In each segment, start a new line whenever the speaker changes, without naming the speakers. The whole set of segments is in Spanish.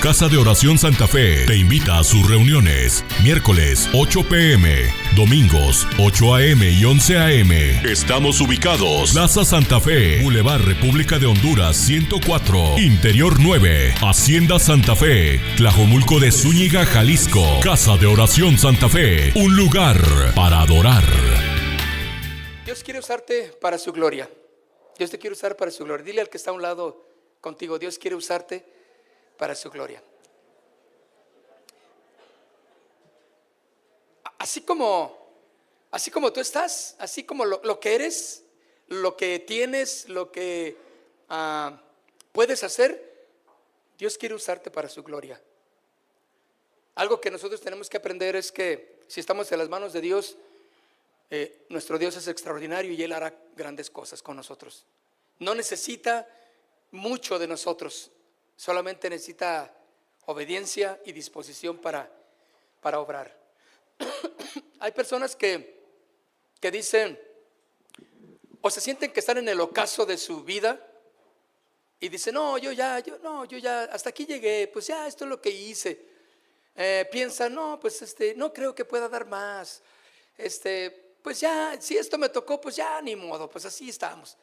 Casa de Oración Santa Fe te invita a sus reuniones. Miércoles 8 p.m, domingos 8 a.m. y 11 a.m. Estamos ubicados: Plaza Santa Fe, Boulevard República de Honduras 104, Interior 9, Hacienda Santa Fe, Tlajomulco de Zúñiga, Jalisco. Casa de Oración Santa Fe, un lugar para adorar.
Dios quiere usarte para su gloria. Dios te quiere usar para su gloria. Dile al que está a un lado contigo: Dios quiere usarte para su gloria. Así como tú estás, así como lo que eres, lo que tienes, lo que puedes hacer, Dios quiere usarte para su gloria. Algo que nosotros tenemos que aprender es que si estamos en las manos de Dios, nuestro Dios es extraordinario y Él hará grandes cosas con nosotros. No necesita mucho de nosotros, solamente necesita obediencia y disposición para obrar. Hay personas que dicen o se sienten que están en el ocaso de su vida y dicen: yo ya hasta aquí llegué, pues ya esto es lo que hice. Piensan: pues no creo que pueda dar más. Pues ya, si esto me tocó, pues ya ni modo, pues así estamos.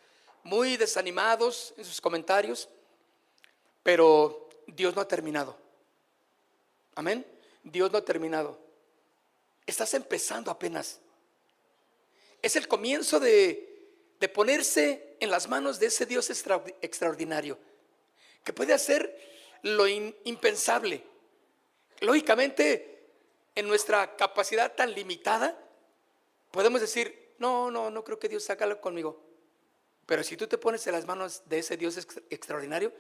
Muy desanimados en sus comentarios, pero Dios no ha terminado. Amén. Dios no ha terminado. Estás empezando apenas. Es el comienzo de ponerse en las manos de ese Dios extraordinario, que puede hacer lo impensable. Lógicamente, en nuestra capacidad tan limitada, podemos decir: no creo que Dios haga algo conmigo. Pero si tú te pones en las manos de ese Dios extraordinario,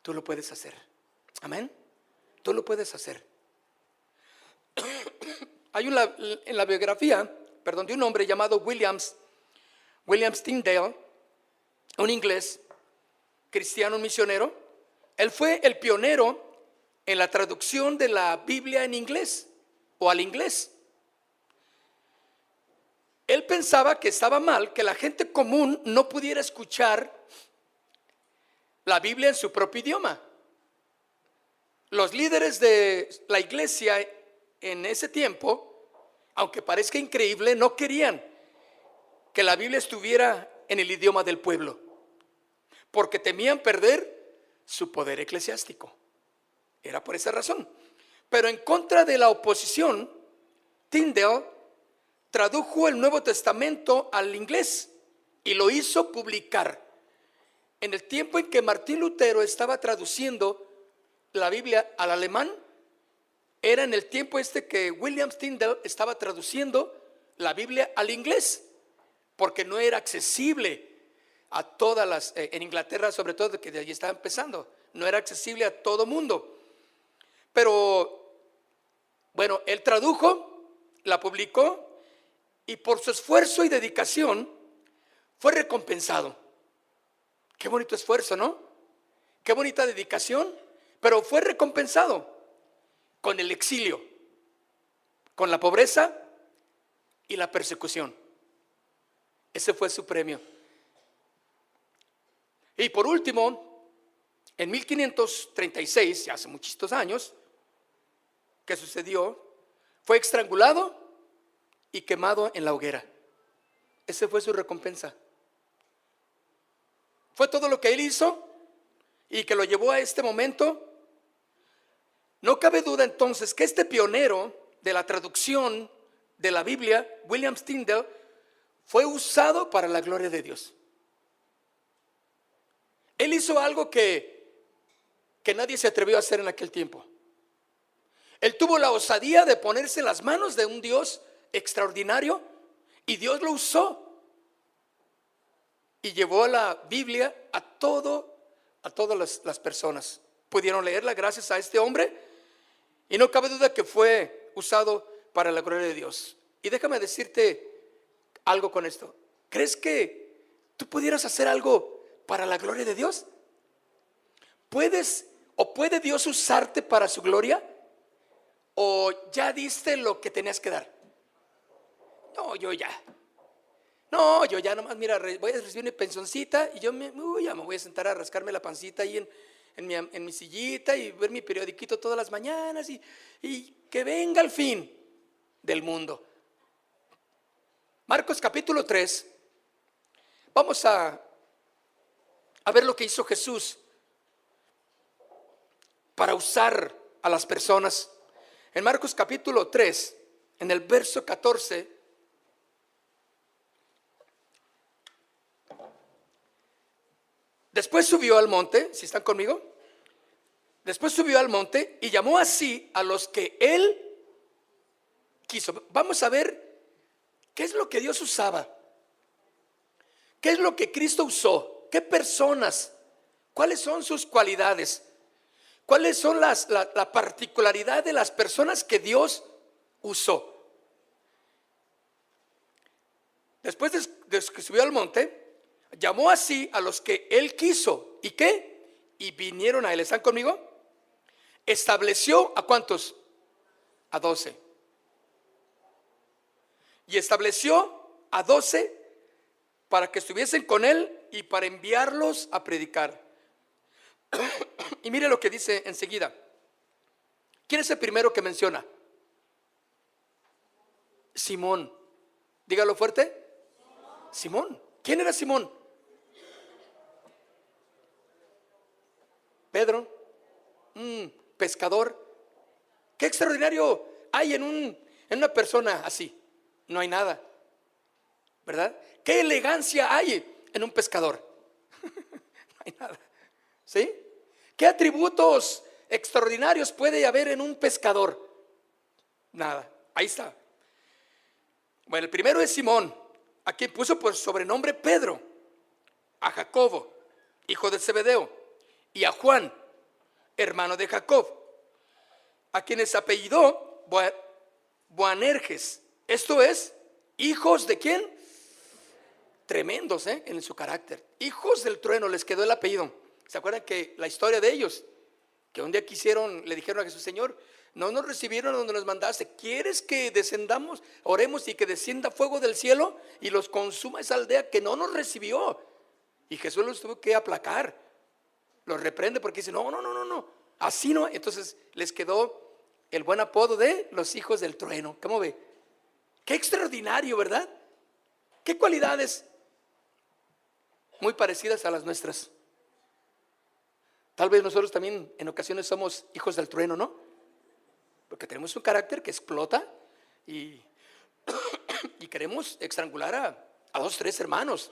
tú lo puedes hacer. Amén. Tú lo puedes hacer. Hay en la biografía, de un hombre llamado William Tyndale, un inglés cristiano, un misionero. Él fue el pionero en la traducción de la Biblia en inglés o al inglés. Él pensaba que estaba mal que la gente común no pudiera escuchar la Biblia en su propio idioma. Los líderes de la iglesia en ese tiempo, aunque parezca increíble, no querían que la Biblia estuviera en el idioma del pueblo, porque temían perder su poder eclesiástico. Era por esa razón. Pero en contra de la oposición, Tyndale tradujo el Nuevo Testamento al inglés y lo hizo publicar. En el tiempo en que Martín Lutero estaba traduciendo la Biblia al alemán, era en el tiempo que William Tyndale estaba traduciendo la Biblia al inglés, porque no era accesible a todas en Inglaterra, sobre todo, que de allí estaba empezando, no era accesible a todo mundo. Pero bueno, él tradujo, la publicó, y por su esfuerzo y dedicación fue recompensado. Qué bonito esfuerzo, ¿no? Qué bonita dedicación. Pero fue recompensado con el exilio, con la pobreza y la persecución. Ese fue su premio. Y por último, en 1536, ya hace muchísimos años, ¿qué sucedió? Fue estrangulado y quemado en la hoguera. Esa fue su recompensa. Fue todo lo que él hizo y que lo llevó a este momento. No cabe duda entonces que este pionero de la traducción de la Biblia, William Tyndale, fue usado para la gloria de Dios. Él hizo algo que nadie se atrevió a hacer en aquel tiempo. Él tuvo la osadía de ponerse en las manos de un Dios extraordinario y Dios lo usó y llevó la Biblia a todas las personas. Pudieron leerla gracias a este hombre y no cabe duda que fue usado para la gloria de Dios. Y déjame decirte algo con esto. ¿Crees que tú pudieras hacer algo para la gloria de Dios? ¿Puedes o puede Dios usarte para su gloria? ¿O ya diste lo que tenías que dar? Yo ya nomás, mira, voy a recibir mi pensioncita y ya me voy a sentar a rascarme la pancita ahí en mi sillita y ver mi periodiquito todas las mañanas y que venga el fin del mundo. Marcos capítulo 3. Vamos a ver lo que hizo Jesús para usar a las personas. En Marcos capítulo 3, en el verso 14, después subió al monte, si están conmigo, después subió al monte y llamó así a los que él quiso. Vamos a ver qué es lo que Dios usaba, qué es lo que Cristo usó, qué personas, cuáles son sus cualidades, cuáles son la particularidad de las personas que Dios usó. Después de que subió al monte, llamó así a los que él quiso. ¿Y qué? Y vinieron a él. ¿Están conmigo? Estableció ¿a cuántos? A 12. Y estableció a 12 para que estuviesen con él y para enviarlos a predicar. Y mire lo que dice enseguida. ¿Quién es el primero que menciona? Simón. Dígalo fuerte. Simón. ¿Quién era Simón? Pedro. Pescador. Qué extraordinario hay en una persona así. No hay nada, ¿verdad? Qué elegancia hay en un pescador. No hay nada. ¿Sí? ¿Qué atributos extraordinarios puede haber en un pescador? Nada. Ahí está. Bueno, el primero es Simón, a quien puso por sobrenombre Pedro, a Jacobo, hijo de Zebedeo, y a Juan, hermano de Jacob, a quienes apellidó Boanerges. Esto es, hijos de ¿quién? Tremendos, en su carácter. Hijos del trueno, les quedó el apellido. ¿Se acuerdan que la historia de ellos? Que un día le dijeron a Jesús: Señor, no nos recibieron donde nos mandaste. ¿Quieres que descendamos, oremos y que descienda fuego del cielo y los consuma esa aldea que no nos recibió? Y Jesús los tuvo que aplacar. Los reprende porque dice: no, así no. Entonces les quedó el buen apodo de los hijos del trueno. ¿Cómo ve? Qué extraordinario, ¿verdad? Qué cualidades muy parecidas a las nuestras. Tal vez nosotros también en ocasiones somos hijos del trueno, ¿no? Porque tenemos un carácter que explota y queremos estrangular a 2, 3 hermanos.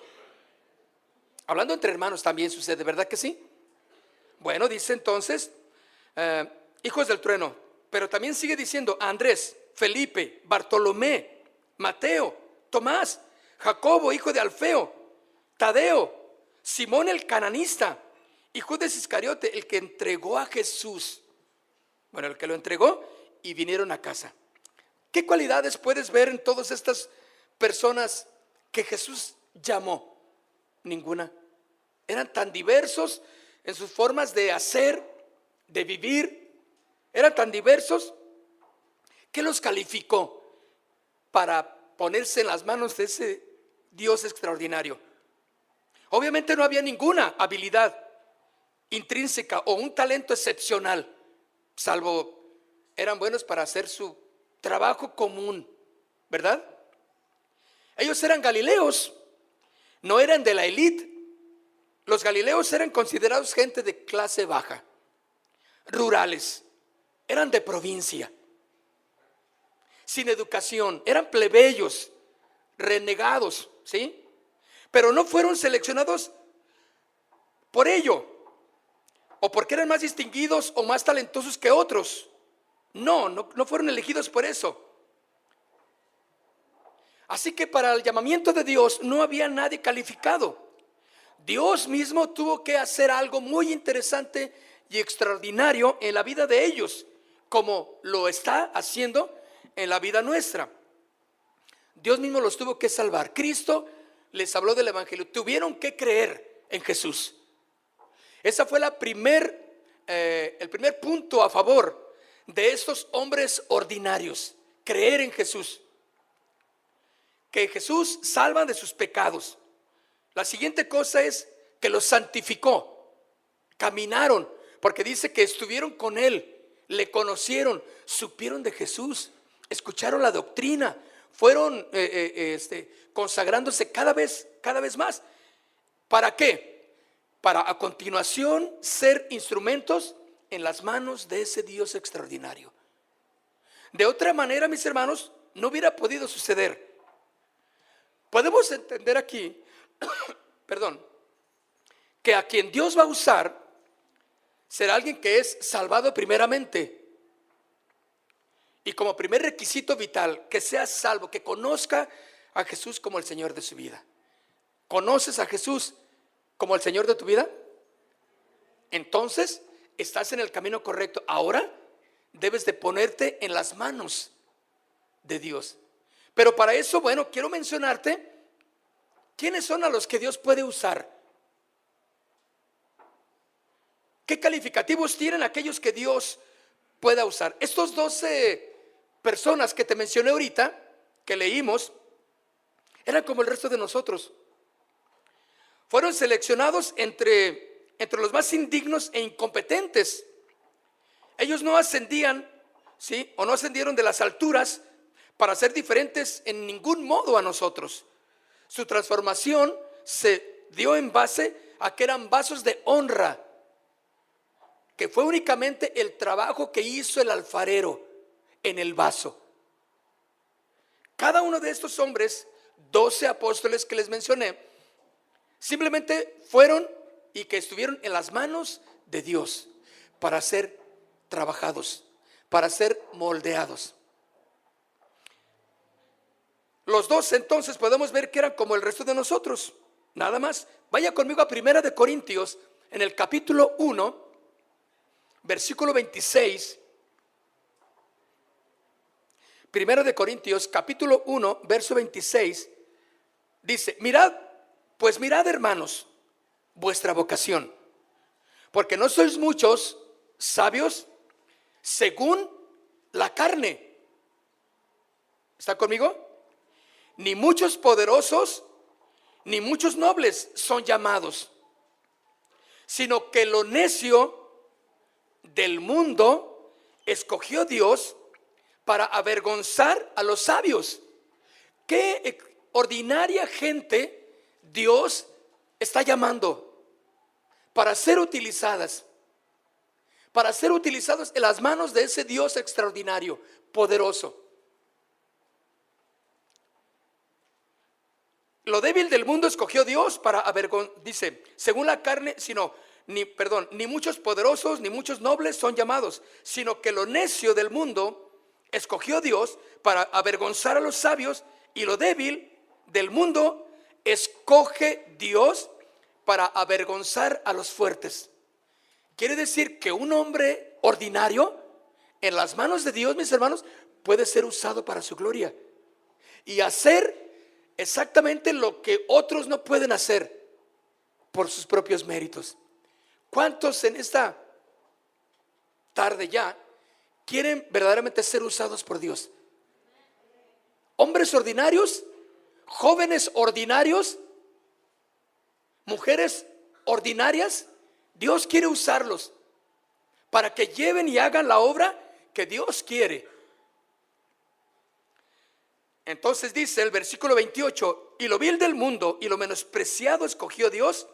Hablando entre hermanos también sucede, ¿verdad que sí? Bueno, dice entonces, hijos del trueno, pero también sigue diciendo a Andrés, Felipe, Bartolomé, Mateo, Tomás, Jacobo, hijo de Alfeo, Tadeo, Simón el cananista y Judas Iscariote, el que entregó a Jesús. Bueno, el que lo entregó y vinieron a casa. ¿Qué cualidades puedes ver en todas estas personas que Jesús llamó? Ninguna. Eran tan diversos en sus formas de hacer, de vivir. Eran tan diversos que los calificó para ponerse en las manos de ese Dios extraordinario. Obviamente no había ninguna habilidad intrínseca o un talento excepcional, salvo eran buenos para hacer su trabajo común, ¿verdad? Ellos eran galileos, no eran de la élite. Los galileos eran considerados gente de clase baja, rurales, eran de provincia, sin educación, eran plebeyos, renegados, ¿sí? Pero no fueron seleccionados por ello, o porque eran más distinguidos o más talentosos que otros. No fueron elegidos por eso. Así que para el llamamiento de Dios no había nadie calificado. Dios mismo tuvo que hacer algo muy interesante y extraordinario en la vida de ellos, como lo está haciendo en la vida nuestra. Dios mismo los tuvo que salvar. Cristo les habló del evangelio. Tuvieron que creer en Jesús. Esa fue el primer punto a favor de estos hombres ordinarios. Creer en Jesús. Que Jesús salva de sus pecados. La siguiente cosa es que los santificó. Caminaron porque dice que estuvieron con él, le conocieron, supieron de Jesús, escucharon la doctrina, fueron consagrándose cada vez más. ¿Para qué? Para a continuación ser instrumentos en las manos de ese Dios extraordinario. De otra manera, mis hermanos, no hubiera podido suceder. Podemos entender aquí, perdón, que a quien Dios va a usar será alguien que es salvado primeramente. Y como primer requisito vital, que sea salvo, que conozca a Jesús como el Señor de su vida. ¿Conoces a Jesús como el Señor de tu vida? Entonces, estás en el camino correcto. Ahora debes de ponerte en las manos de Dios. Pero para eso, bueno, quiero mencionarte quiénes son a los que Dios puede usar. ¿Qué calificativos tienen aquellos que Dios pueda usar? Estos 12 personas que te mencioné ahorita, que leímos, eran como el resto de nosotros. Fueron seleccionados entre los más indignos e incompetentes. Ellos no ascendían, ¿sí? O no ascendieron de las alturas para ser diferentes en ningún modo a nosotros. Su transformación se dio en base a que eran vasos de honra, que fue únicamente el trabajo que hizo el alfarero en el vaso. Cada uno de estos hombres, 12 apóstoles que les mencioné, simplemente fueron y que estuvieron en las manos de Dios para ser trabajados, para ser moldeados. Los 12 entonces podemos ver que eran como el resto de nosotros, nada más. Vaya conmigo a 1 de Corintios, en el capítulo 1, versículo 26. 1 de Corintios, capítulo 1, verso 26, dice: mirad, hermanos, vuestra vocación, porque no sois muchos sabios según la carne. ¿Está conmigo? Ni muchos poderosos, ni muchos nobles son llamados, sino que lo necio del mundo escogió Dios para avergonzar a los sabios. ¿Qué ordinaria gente Dios está llamando para ser utilizadas? Para ser utilizados en las manos de ese Dios extraordinario, poderoso. Lo débil del mundo escogió Dios para avergonzar, dice, según la carne, ni muchos poderosos ni muchos nobles son llamados, sino que lo necio del mundo escogió Dios para avergonzar a los sabios, y lo débil del mundo escoge Dios para avergonzar a los fuertes. Quiere decir que un hombre ordinario en las manos de Dios, mis hermanos, puede ser usado para su gloria y hacer exactamente lo que otros no pueden hacer por sus propios méritos. ¿Cuántos en esta tarde ya quieren verdaderamente ser usados por Dios? Hombres ordinarios, jóvenes ordinarios, mujeres ordinarias. Dios quiere usarlos para que lleven y hagan la obra que Dios quiere. Entonces dice el versículo 28: y lo vil del mundo y lo menospreciado escogió Dios,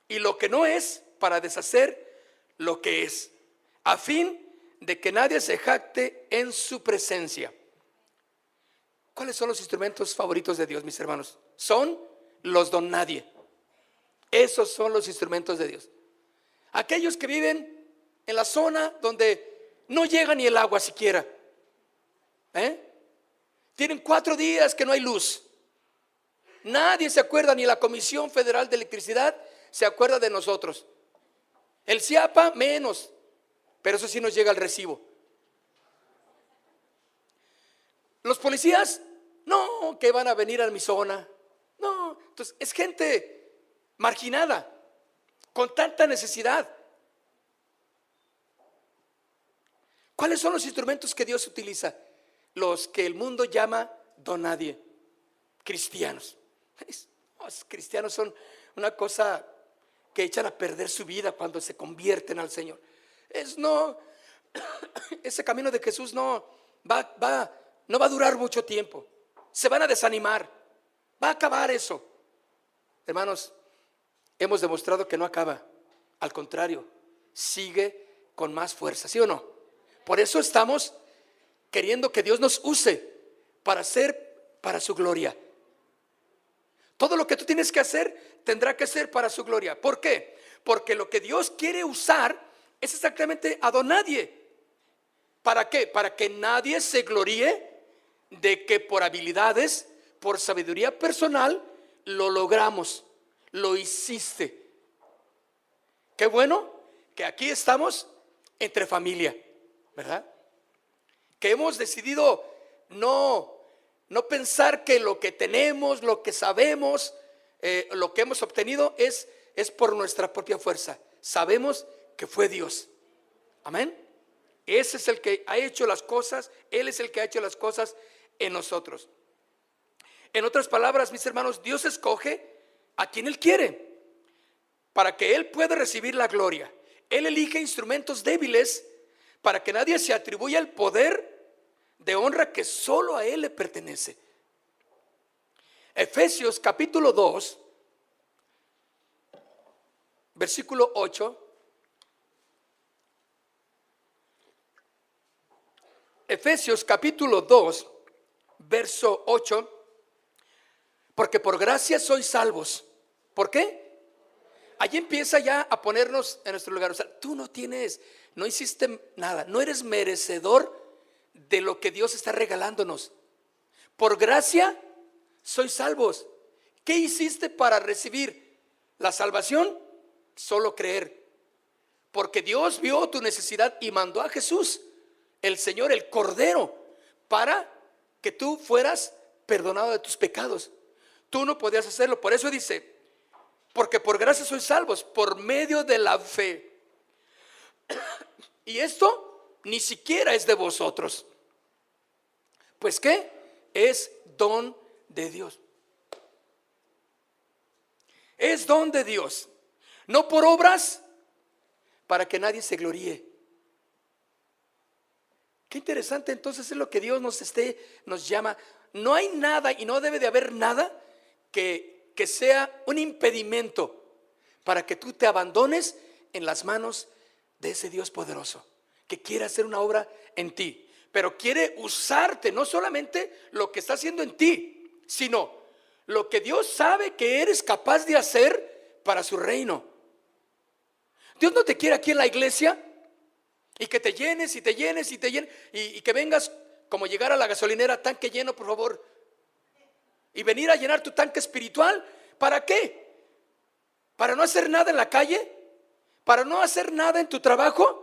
y lo que no es, para deshacer lo que es, a fin de que nadie se jacte en su presencia. ¿Cuáles son los instrumentos favoritos de Dios, mis hermanos? Son los don nadie. Esos son los instrumentos de Dios. Aquellos que viven en la zona donde no llega ni el agua siquiera. Tienen 4 días que no hay luz. Nadie se acuerda, ni la Comisión Federal de Electricidad se acuerda de nosotros. El CIAPA menos, pero eso sí nos llega al recibo. Los policías, no, que van a venir a mi zona. No, entonces es gente marginada, con tanta necesidad. ¿Cuáles son los instrumentos que Dios utiliza? Los que el mundo llama don nadie, cristianos. Los cristianos son una cosa que echan a perder su vida cuando se convierten al Señor. No, ese camino de Jesús no va a durar mucho tiempo. Se van a desanimar, va a acabar eso. Hermanos, hemos demostrado que no acaba, al contrario, sigue con más fuerza, ¿sí o no? Por eso estamos queriendo que Dios nos use para hacer para su gloria. Todo lo que tú tienes que hacer tendrá que ser para su gloria. ¿Por qué? Porque lo que Dios quiere usar es exactamente a don nadie. ¿Para qué? Para que nadie se gloríe de que por habilidades, por sabiduría personal, lo logramos, lo hiciste. Qué bueno que aquí estamos entre familia, ¿verdad? Que hemos decidido no pensar que lo que tenemos, lo que sabemos, lo que hemos obtenido es por nuestra propia fuerza. Sabemos que fue Dios. Amén. Ese es el que ha hecho las cosas. Él es el que ha hecho las cosas en nosotros. En otras palabras, mis hermanos, Dios escoge a quien Él quiere para que Él pueda recibir la gloria. Él elige instrumentos débiles para que nadie se atribuya el poder de honra que solo a Él le pertenece. Efesios capítulo 2, versículo 8. Efesios capítulo 2, verso 8. Porque por gracia sois salvos. ¿Por qué? Allí empieza ya a ponernos en nuestro lugar. O sea, tú no hiciste nada, no eres merecedor de lo que Dios está regalándonos. Por gracia sois salvos. ¿Qué hiciste para recibir la salvación? Solo creer. Porque Dios vio tu necesidad y mandó a Jesús, el Señor, el Cordero, para que tú fueras perdonado de tus pecados. Tú no podías hacerlo. Por eso dice, porque por gracia sois salvos, por medio de la fe. Y esto ni siquiera es de vosotros. Pues ¿qué? Es don de Dios. Es don de Dios. No por obras, para que nadie se gloríe. Qué interesante, entonces es lo que Dios nos llama. No hay nada y no debe de haber nada que sea un impedimento para que tú te abandones en las manos de ese Dios poderoso que quiere hacer una obra en ti, pero quiere usarte, no solamente lo que está haciendo en ti, sino lo que Dios sabe que eres capaz de hacer para su reino. Dios no te quiere aquí en la iglesia y que te llenes y te llenes y te llenes y que vengas como llegar a la gasolinera, tanque lleno, por favor, y venir a llenar tu tanque espiritual. ¿Para qué? ¿Para no hacer nada en la calle? ¿Para no hacer nada en tu trabajo?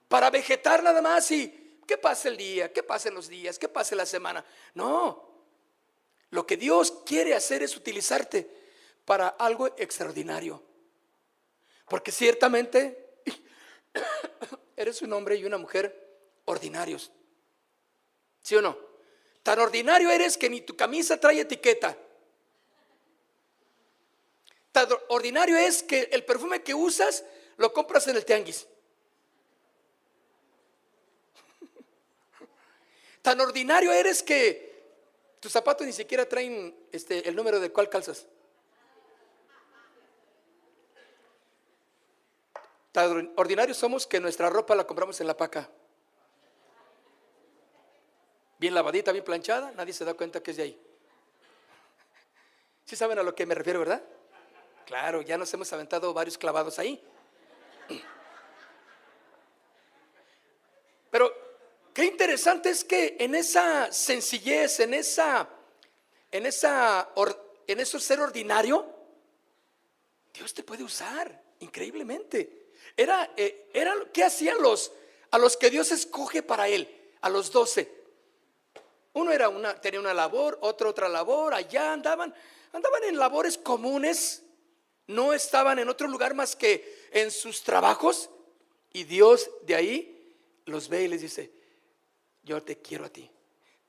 ¿Para vegetar nada más y que pase el día, que pasen los días, que pase la semana? No. Lo que Dios quiere hacer es utilizarte para algo extraordinario. Porque ciertamente eres un hombre y una mujer ordinarios. ¿Sí o no? Tan ordinario eres que ni tu camisa trae etiqueta. Tan ordinario es que el perfume que usas lo compras en el tianguis. Tan ordinario eres que tus zapatos ni siquiera traen el número de cuál calzas. Tan ordinarios somos que nuestra ropa la compramos en la paca. Bien lavadita, bien planchada, nadie se da cuenta que es de ahí. ¿Sí saben a lo que me refiero, verdad? Claro, ya nos hemos aventado varios clavados ahí. Pero qué interesante es que en esa sencillez, en eso ser ordinario, Dios te puede usar increíblemente. Era ¿qué hacían a los que Dios escoge para Él? A los 12. Uno tenía una labor, otro otra labor, allá andaban en labores comunes, no estaban en otro lugar más que en sus trabajos, y Dios de ahí los ve y les dice: yo te quiero a ti,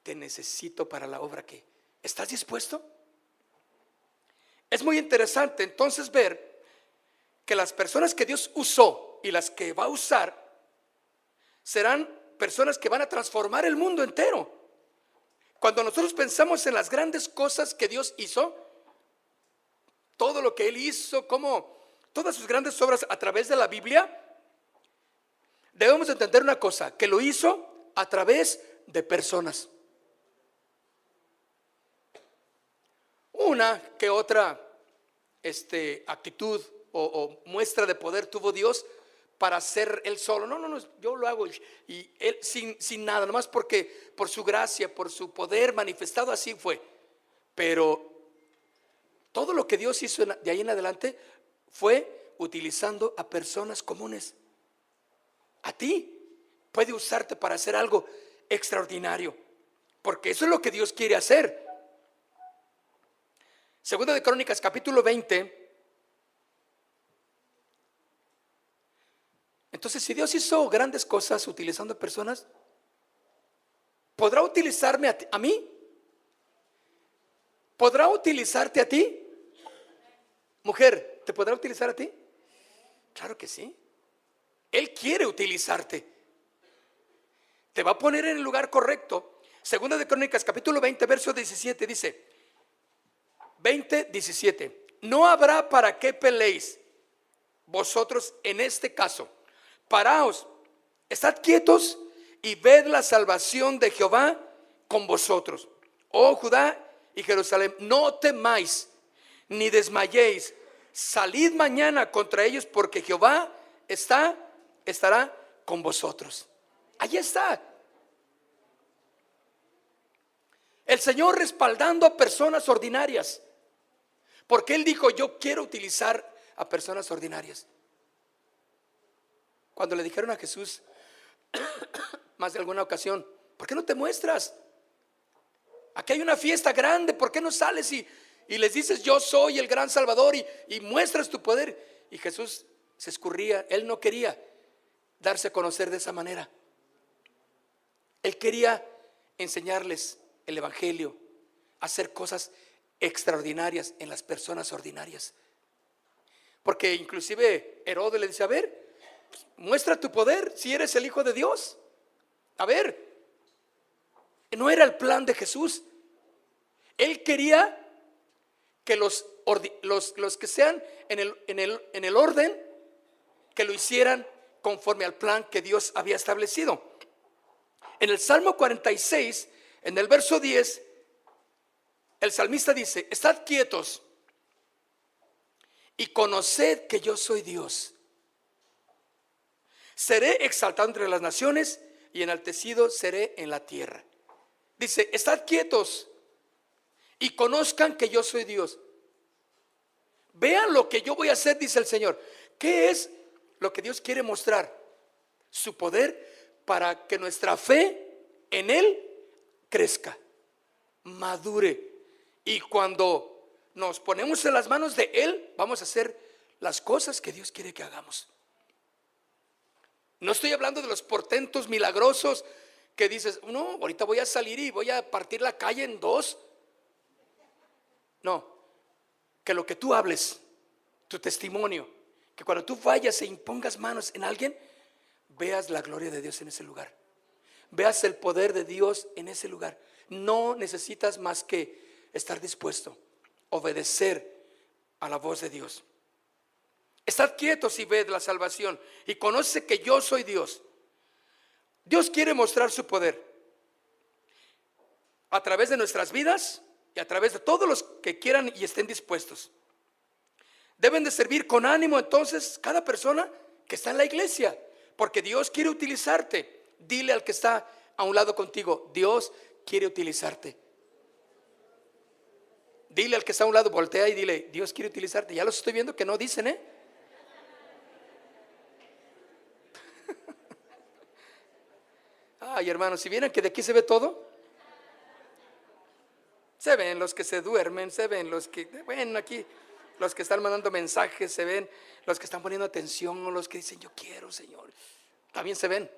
te necesito para la obra que ¿estás dispuesto? Es muy interesante entonces ver que las personas que Dios usó y las que va a usar serán personas que van a transformar el mundo entero. Cuando nosotros pensamos en las grandes cosas que Dios hizo, todo lo que Él hizo, como todas sus grandes obras a través de la Biblia, debemos entender una cosa, que lo hizo a través de personas. Una que otra actitud o muestra de poder tuvo Dios para hacer Él solo. No, yo lo hago y Él sin nada, nomás porque por su gracia, por su poder manifestado, así fue. Pero todo lo que Dios hizo de ahí en adelante fue utilizando a personas comunes. A ti puede usarte para hacer algo extraordinario, porque eso es lo que Dios quiere hacer. Segunda de Crónicas capítulo 20. Entonces, si Dios hizo grandes cosas utilizando personas, ¿podrá utilizarme a mí? ¿Podrá utilizarte a ti? Mujer, ¿te podrá utilizar a ti? Claro que sí. Él quiere utilizarte. Te va a poner en el lugar correcto. Segunda de Crónicas capítulo 20 verso 17 dice 20:17: no habrá para qué peleéis vosotros en este caso. Paraos, estad quietos y ved la salvación de Jehová con vosotros. Oh Judá y Jerusalén, no temáis ni desmayéis. Salid mañana contra ellos, porque Jehová estará con vosotros. Allí está el Señor respaldando a personas ordinarias, porque Él dijo: yo quiero utilizar a personas ordinarias. Cuando le dijeron a Jesús más de alguna ocasión: ¿por qué no te muestras? Aquí hay una fiesta grande, ¿por qué no sales y les dices: yo soy el gran Salvador, y muestras tu poder? Y Jesús se escurría. Él no quería darse a conocer de esa manera. Él quería enseñarles el evangelio, hacer cosas extraordinarias en las personas ordinarias. Porque inclusive Herodes le dice: a ver, muestra tu poder si eres el Hijo de Dios. A ver, no era el plan de Jesús. Él quería que los que sean en el orden, que lo hicieran conforme al plan que Dios había establecido. En el Salmo 46, en el verso 10, el salmista dice: estad quietos y conoced que yo soy Dios. Seré exaltado entre las naciones y enaltecido seré en la tierra. Dice: estad quietos y conozcan que yo soy Dios. Vean lo que yo voy a hacer, dice el Señor. ¿Qué es lo que Dios quiere mostrar? Su poder para que nuestra fe en Él crezca, madure. Y cuando nos ponemos en las manos de Él, vamos a hacer las cosas que Dios quiere que hagamos. No estoy hablando de los portentos milagrosos que dices: no, ahorita voy a salir y voy a partir la calle en dos. No, que lo que tú hables, tu testimonio, que cuando tú vayas e impongas manos en alguien, veas la gloria de Dios en ese lugar, veas el poder de Dios en ese lugar. No necesitas más que estar dispuesto a obedecer a la voz de Dios. Estad quietos y ved la salvación y conoce que yo soy Dios. Dios quiere mostrar su poder a través de nuestras vidas y a través de todos los que quieran y estén dispuestos. Deben de servir con ánimo entonces cada persona que está en la iglesia, porque Dios quiere utilizarte. Dile al que está a un lado contigo: Dios quiere utilizarte. Dile al que está a un lado, voltea y dile: Dios quiere utilizarte. Ya los estoy viendo que no dicen, Ay, hermanos, si vieran que de aquí se ve todo. Se ven los que se duermen, se ven los que, bueno, aquí los que están mandando mensajes, se ven los que están poniendo atención, los que dicen: yo quiero, Señor. También se ven.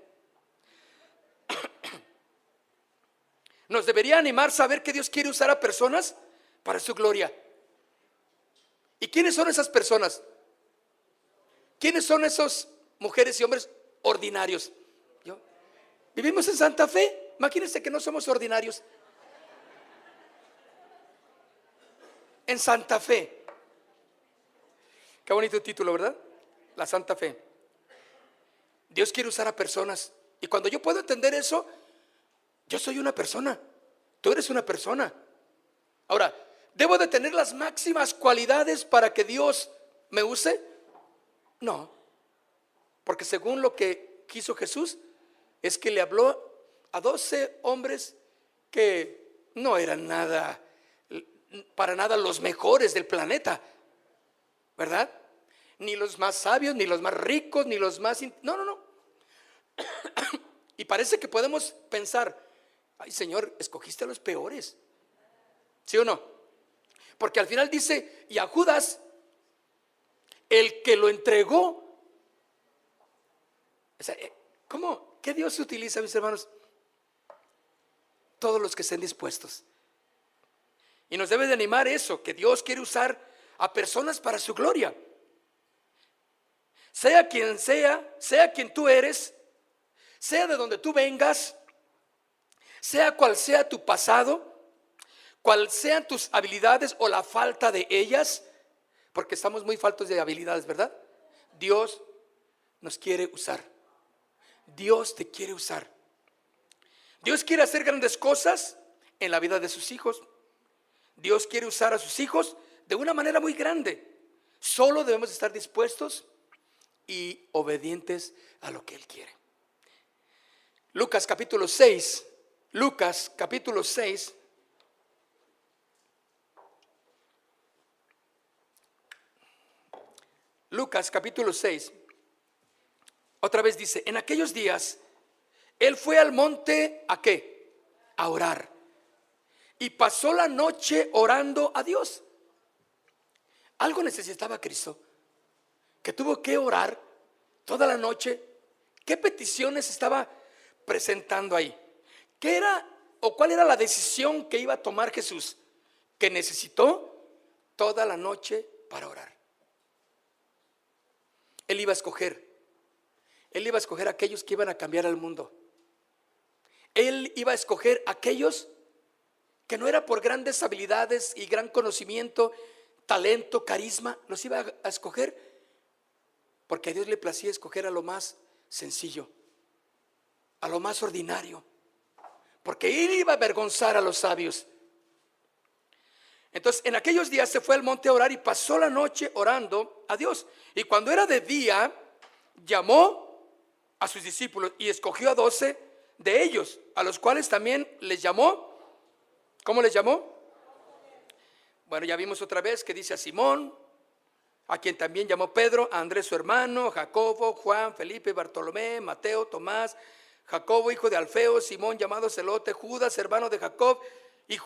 Nos debería animar saber que Dios quiere usar a personas para su gloria. ¿Y quiénes son esas personas? ¿Quiénes son esos mujeres y hombres ordinarios? ¿Vivimos en Santa Fe? Imagínense que no somos ordinarios. En Santa Fe. Qué bonito título, ¿verdad? La Santa Fe. Dios quiere usar a personas. Y cuando yo puedo entender eso, yo soy una persona. Tú eres una persona. Ahora, ¿debo de tener las máximas cualidades para que Dios me use? No. Porque según lo que quiso Jesús, es que le habló a 12 hombres que no eran nada, para nada los mejores del planeta, ¿verdad? Ni los más sabios, ni los más ricos, ni los más... No. Y parece que podemos pensar, ay Señor, escogiste a los peores. ¿Sí o no? Porque al final dice, y a Judas, el que lo entregó. O sea, ¿cómo? ¿Qué Dios utiliza, mis hermanos? Todos los que estén dispuestos. Y nos debe de animar eso, que Dios quiere usar a personas para su gloria. Sea quien tú eres, sea de donde tú vengas, sea cual sea tu pasado, cual sean tus habilidades o la falta de ellas, porque estamos muy faltos de habilidades, ¿verdad? Dios nos quiere usar. Dios te quiere usar. Dios quiere hacer grandes cosas en la vida de sus hijos. Dios quiere usar a sus hijos de una manera muy grande. Solo debemos estar dispuestos y obedientes a lo que Él quiere. Lucas capítulo 6. Lucas capítulo 6. Lucas capítulo 6. Otra vez dice, en aquellos días Él fue al monte, ¿a qué? A orar. Y pasó la noche orando a Dios. Algo necesitaba Cristo, que tuvo que orar toda la noche. ¿Qué peticiones estaba presentando ahí? ¿Qué era o cuál era la decisión que iba a tomar Jesús? Que necesitó toda la noche para orar. Él iba a escoger a aquellos que iban a cambiar al mundo. Él iba a escoger a aquellos que no era por grandes habilidades y gran conocimiento, talento, carisma. Los iba a escoger porque a Dios le placía escoger a lo más sencillo, a lo más ordinario, porque Él iba a avergonzar a los sabios. Entonces en aquellos días se fue al monte a orar y pasó la noche orando a Dios. Y cuando era de día, llamó a sus discípulos y escogió a 12 de ellos, a los cuales también les llamó. ¿Cómo les llamó? Bueno, ya vimos otra vez que dice a Simón, a quien también llamó Pedro, a Andrés su hermano, Jacobo, Juan, Felipe, Bartolomé, Mateo, Tomás, Jacobo hijo de Alfeo, Simón llamado Celote, Judas hermano de Jacob, y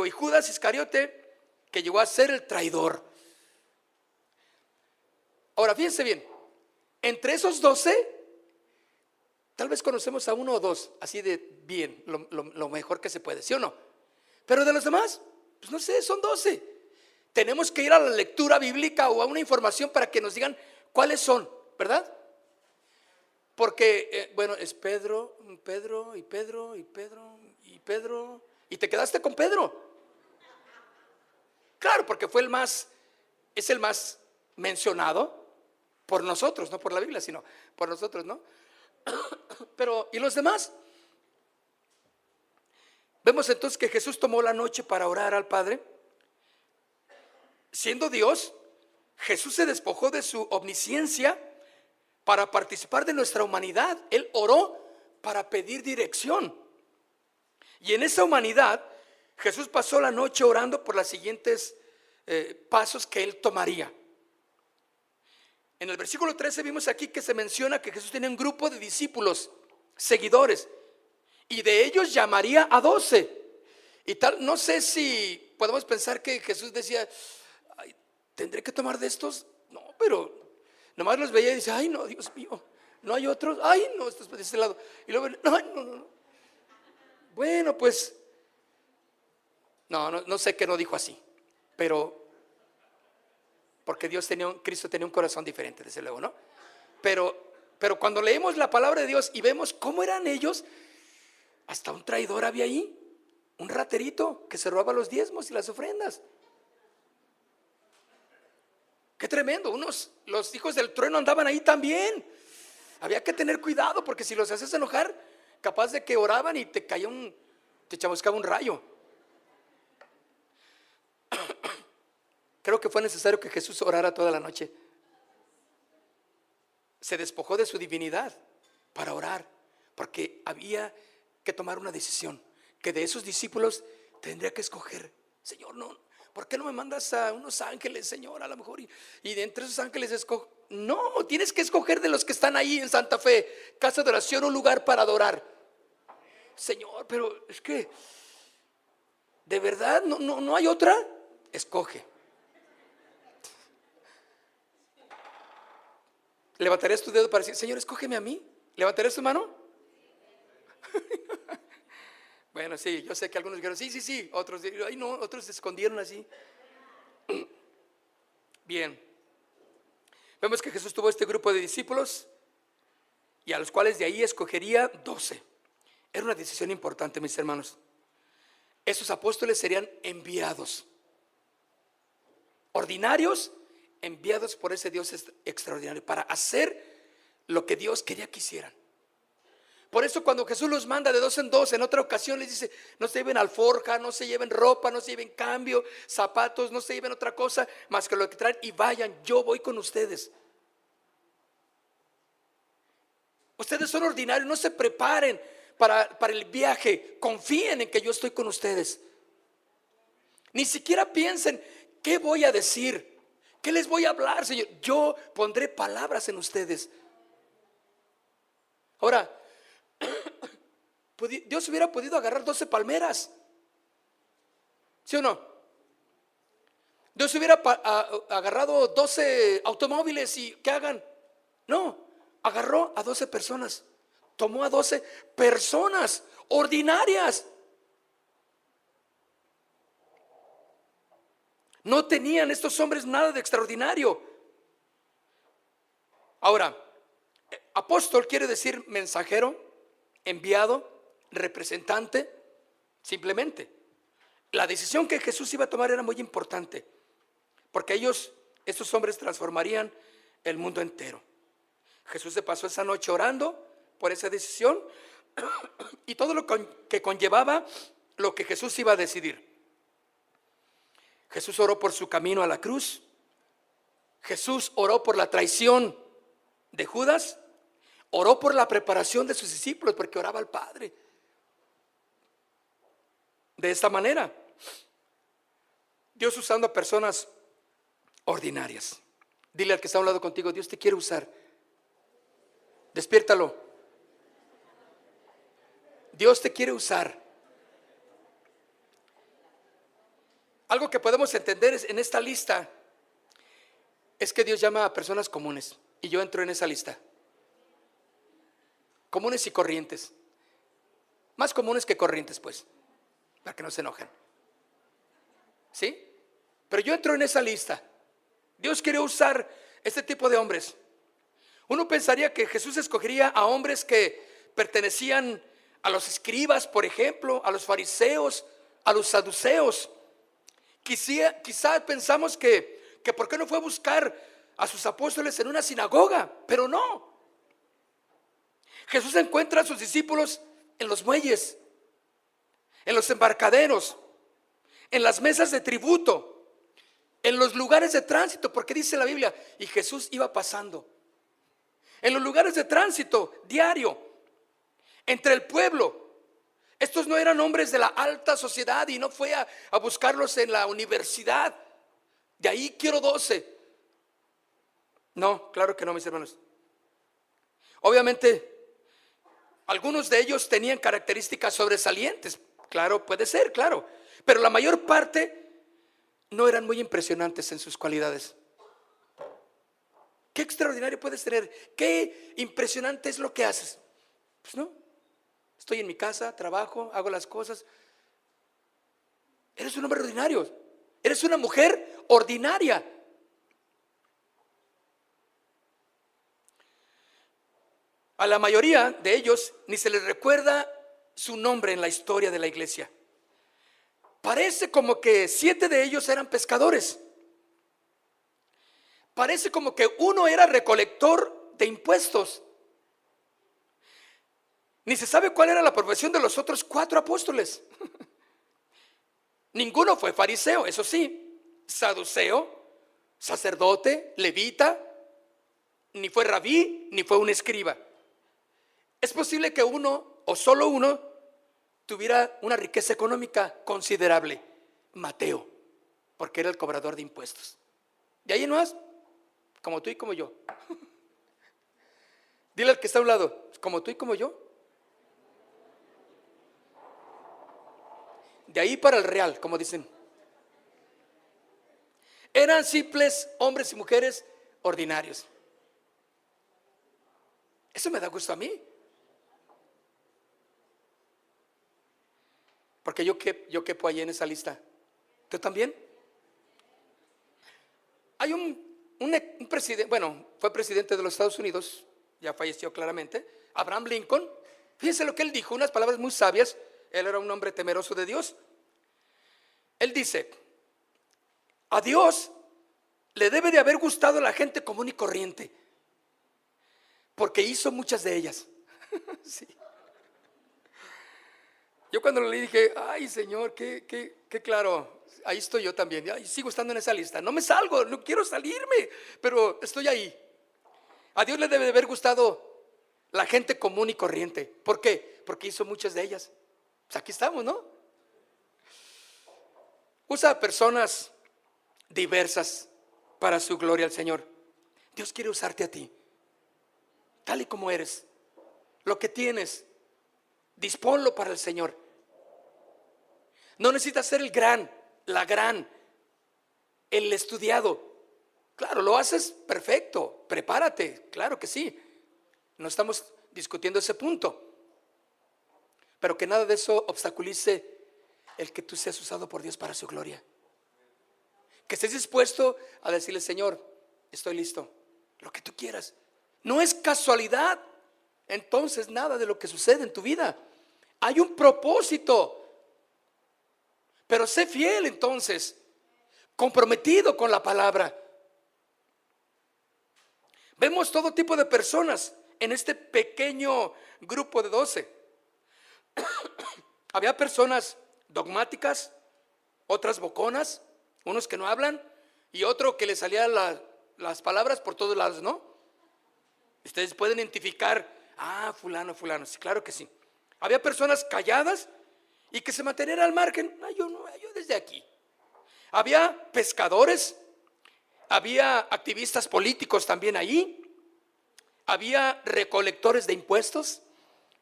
Judas Iscariote, que llegó a ser el traidor. Ahora fíjense bien, entre esos 12, tal vez conocemos a uno o dos, así de bien, lo mejor que se puede, ¿sí o no? Pero de los demás, pues no sé, son 12. Tenemos que ir a la lectura bíblica o a una información para que nos digan cuáles son, ¿verdad? Porque, es Pedro, y te quedaste con Pedro. Claro, porque es el más mencionado por nosotros, no por la Biblia, sino por nosotros, ¿no? Pero, ¿y los demás? Vemos entonces que Jesús tomó la noche para orar al Padre. Siendo Dios, Jesús se despojó de su omnisciencia para participar de nuestra humanidad. Él oró para pedir dirección. Y en esa humanidad, Jesús pasó la noche orando por los siguientes pasos que Él tomaría. En el versículo 13 vimos aquí que se menciona que Jesús tenía un grupo de discípulos, seguidores, y de ellos llamaría a 12. Y tal, no sé si podemos pensar que Jesús decía, ay, ¿tendré que tomar de estos? No, pero nomás los veía y dice, ay no, Dios mío, no hay otros, ay no, estos de este lado. Y luego, no. Bueno, pues, no sé qué no dijo así, pero porque Cristo tenía un corazón diferente, desde luego, ¿no? Pero cuando leemos la palabra de Dios y vemos cómo eran ellos, hasta un traidor había ahí, un raterito que se robaba los diezmos y las ofrendas. Qué tremendo. Los hijos del trueno andaban ahí también. Había que tener cuidado, porque si los haces enojar, capaz de que oraban y te chamuscaba un rayo. Creo que fue necesario que Jesús orara toda la noche. Se despojó de su divinidad para orar, porque había que tomar una decisión, que de esos discípulos tendría que escoger. Señor, no, ¿por qué no me mandas a unos ángeles, Señor? A lo mejor y de entre esos ángeles escojo. No, tienes que escoger de los que están ahí en Santa Fe, casa de oración, un lugar para adorar. Señor, pero es que de verdad no hay otra. Escoge. ¿Levantarías tu dedo para decir, Señor, escógeme a mí? ¿Levantarías tu mano? Bueno, sí, yo sé que algunos dijeron, sí, otros, ay no, otros se escondieron así. Bien, vemos que Jesús tuvo este grupo de discípulos y a los cuales de ahí escogería 12. Era una decisión importante, mis hermanos. Esos apóstoles serían enviados, ordinarios, enviados por ese Dios extraordinario para hacer lo que Dios quería que hicieran. Por eso cuando Jesús los manda de 2 en 2, en otra ocasión les dice, no se lleven alforja, no se lleven ropa, no se lleven cambio, zapatos, no se lleven otra cosa más que lo que traen y vayan, yo voy con ustedes. Ustedes son ordinarios, no se preparen para el viaje, confíen en que yo estoy con ustedes. Ni siquiera piensen, ¿qué voy a decir? ¿Qué les voy a hablar, Señor? Yo pondré palabras en ustedes. Ahora, Dios hubiera podido agarrar 12 palmeras, ¿sí o no? Dios hubiera agarrado 12 automóviles y ¿qué hagan? No, agarró a 12 personas. Tomó a 12 personas ordinarias. No tenían estos hombres nada de extraordinario. Ahora, apóstol quiere decir mensajero, enviado, representante, simplemente. La decisión que Jesús iba a tomar era muy importante, porque estos hombres transformarían el mundo entero. Jesús se pasó esa noche orando por esa decisión y todo lo que conllevaba lo que Jesús iba a decidir. Jesús oró por su camino a la cruz. Jesús oró por la traición de Judas. Oró por la preparación de sus discípulos, porque oraba al Padre. De esta manera, Dios usando a personas ordinarias. Dile al que está a un lado contigo, Dios te quiere usar. Despiértalo. Dios te quiere usar. Algo que podemos entender en esta lista es que Dios llama a personas comunes, y yo entro en esa lista. Comunes y corrientes. Más comunes que corrientes, pues, para que no se enojen. ¿Sí? Pero yo entro en esa lista. Dios quiere usar este tipo de hombres. Uno pensaría que Jesús escogería a hombres que pertenecían a los escribas, por ejemplo, a los fariseos, a los saduceos. Quizá pensamos que por qué no fue a buscar a sus apóstoles en una sinagoga, pero no. Jesús encuentra a sus discípulos en los muelles, en los embarcaderos, en las mesas de tributo, en los lugares de tránsito, porque dice la Biblia, y Jesús iba pasando. En los lugares de tránsito diario, entre el pueblo. Estos no eran hombres de la alta sociedad y no fue a buscarlos en la universidad. De ahí quiero 12. No, claro que no, mis hermanos. Obviamente, algunos de ellos tenían características sobresalientes. Claro, puede ser, claro. Pero la mayor parte no eran muy impresionantes en sus cualidades. ¿Qué extraordinario puedes tener? ¿Qué impresionante es lo que haces? Pues no. Estoy en mi casa, trabajo, hago las cosas. Eres un hombre ordinario. Eres una mujer ordinaria. A la mayoría de ellos ni se les recuerda su nombre en la historia de la iglesia. Parece como que 7 de ellos eran pescadores. Parece como que uno era recolector de impuestos. Ni se sabe cuál era la profesión de los otros 4 apóstoles. Ninguno fue fariseo, eso sí, saduceo, sacerdote, levita, ni fue rabí, ni fue un escriba. Es posible que uno, o solo uno, tuviera una riqueza económica considerable. Mateo, porque era el cobrador de impuestos. De ahí en más, como tú y como yo. Dile al que está a un lado, como tú y como yo. De ahí para el real, como dicen. Eran simples hombres y mujeres ordinarios. Eso me da gusto a mí. Porque yo quepo ahí en esa lista. ¿Tú también? Hay un presidente, bueno, fue presidente de los Estados Unidos, ya falleció claramente, Abraham Lincoln. Fíjense lo que él dijo, unas palabras muy sabias. Él era un hombre temeroso de Dios. Él dice: a Dios le debe de haber gustado la gente común y corriente, porque hizo muchas de ellas. Sí. Yo cuando lo leí dije: ay, Señor, qué claro, ahí estoy yo también. Ay, sigo estando en esa lista, no me salgo, no quiero salirme, pero estoy ahí. A Dios le debe de haber gustado la gente común y corriente. ¿Por qué? Porque hizo muchas de ellas. Pues aquí estamos, ¿no? Usa a personas diversas para su gloria al Señor. Dios quiere usarte a ti, tal y como eres. Lo que tienes, disponlo para el Señor. No necesitas ser el gran, la gran, el estudiado. Claro, lo haces perfecto, prepárate, claro que sí. No estamos discutiendo ese punto. Pero que nada de eso obstaculice el que tú seas usado por Dios para su gloria. Que estés dispuesto a decirle: Señor, estoy listo, lo que tú quieras. No es casualidad entonces nada de lo que sucede en tu vida. Hay un propósito. Pero sé fiel entonces, comprometido con la palabra. Vemos todo tipo de personas en este pequeño grupo de 12. Había personas dogmáticas, otras boconas, unos que no hablan y otro que le salían las palabras por todos lados, ¿no? Ustedes pueden identificar: fulano, sí, claro que sí. Había personas calladas y que se mantenían al margen. Yo desde aquí. Había pescadores, había activistas políticos también ahí, había recolectores de impuestos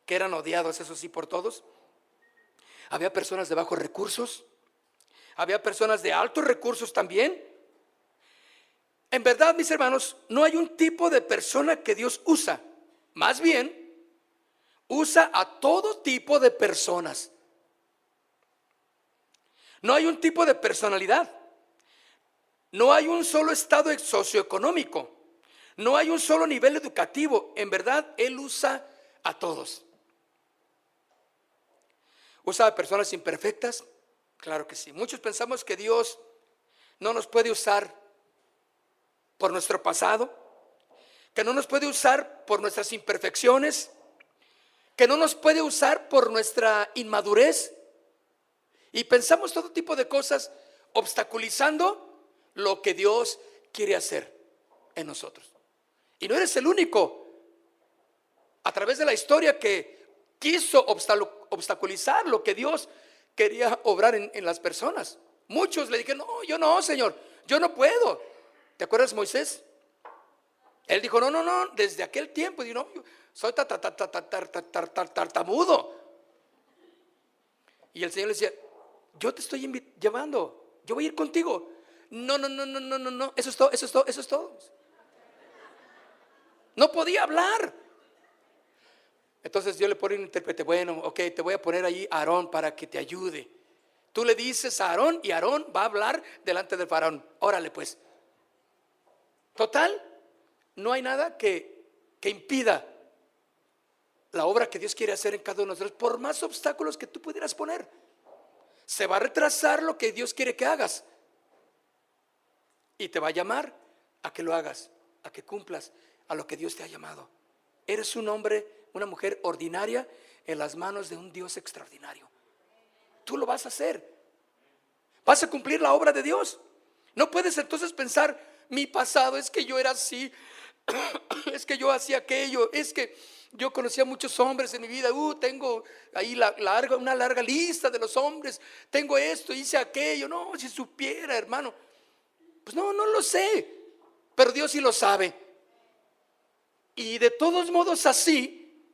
que eran odiados, eso sí, por todos. Había personas de bajos recursos, había personas de altos recursos también. En verdad, mis hermanos, no hay un tipo de persona que Dios usa. Más bien, usa a todo tipo de personas. No hay un tipo de personalidad. No hay un solo estado socioeconómico. No hay un solo nivel educativo. En verdad, Él usa a todos. ¿Usa a personas imperfectas? Claro que sí. Muchos pensamos que Dios no nos puede usar por nuestro pasado, que no nos puede usar por nuestras imperfecciones, que no nos puede usar por nuestra inmadurez. Y pensamos todo tipo de cosas obstaculizando lo que Dios quiere hacer en nosotros. Y no eres el único a través de la historia que quiso obstaculizar lo que Dios quería obrar en las personas. Muchos le dijeron: no, yo no, Señor, yo no puedo. ¿Te acuerdas Moisés? Él dijo: no, desde aquel tiempo dijo: no, soy tartamudo. Y el Señor le decía: yo te estoy llevando, yo voy a ir contigo. No, eso es todo. No podía hablar. Entonces yo le pongo un intérprete: bueno, ok, te voy a poner ahí a Aarón para que te ayude. Tú le dices a Aarón y Aarón va a hablar delante del faraón. Órale pues. Total, no hay nada que impida la obra que Dios quiere hacer en cada uno de nosotros, por más obstáculos que tú pudieras poner. Se va a retrasar lo que Dios quiere que hagas. Y te va a llamar a que lo hagas, a que cumplas a lo que Dios te ha llamado. Eres un hombre, una mujer ordinaria en las manos de un Dios extraordinario. Tú lo vas a hacer. Vas a cumplir la obra de Dios. No puedes entonces pensar, mi pasado es que yo era así, es que yo hacía aquello, es que yo conocía muchos hombres en mi vida. Tengo ahí una larga lista de los hombres. Tengo esto, hice aquello. No, si supiera, hermano. Pues no lo sé. Pero Dios sí lo sabe. Y de todos modos así,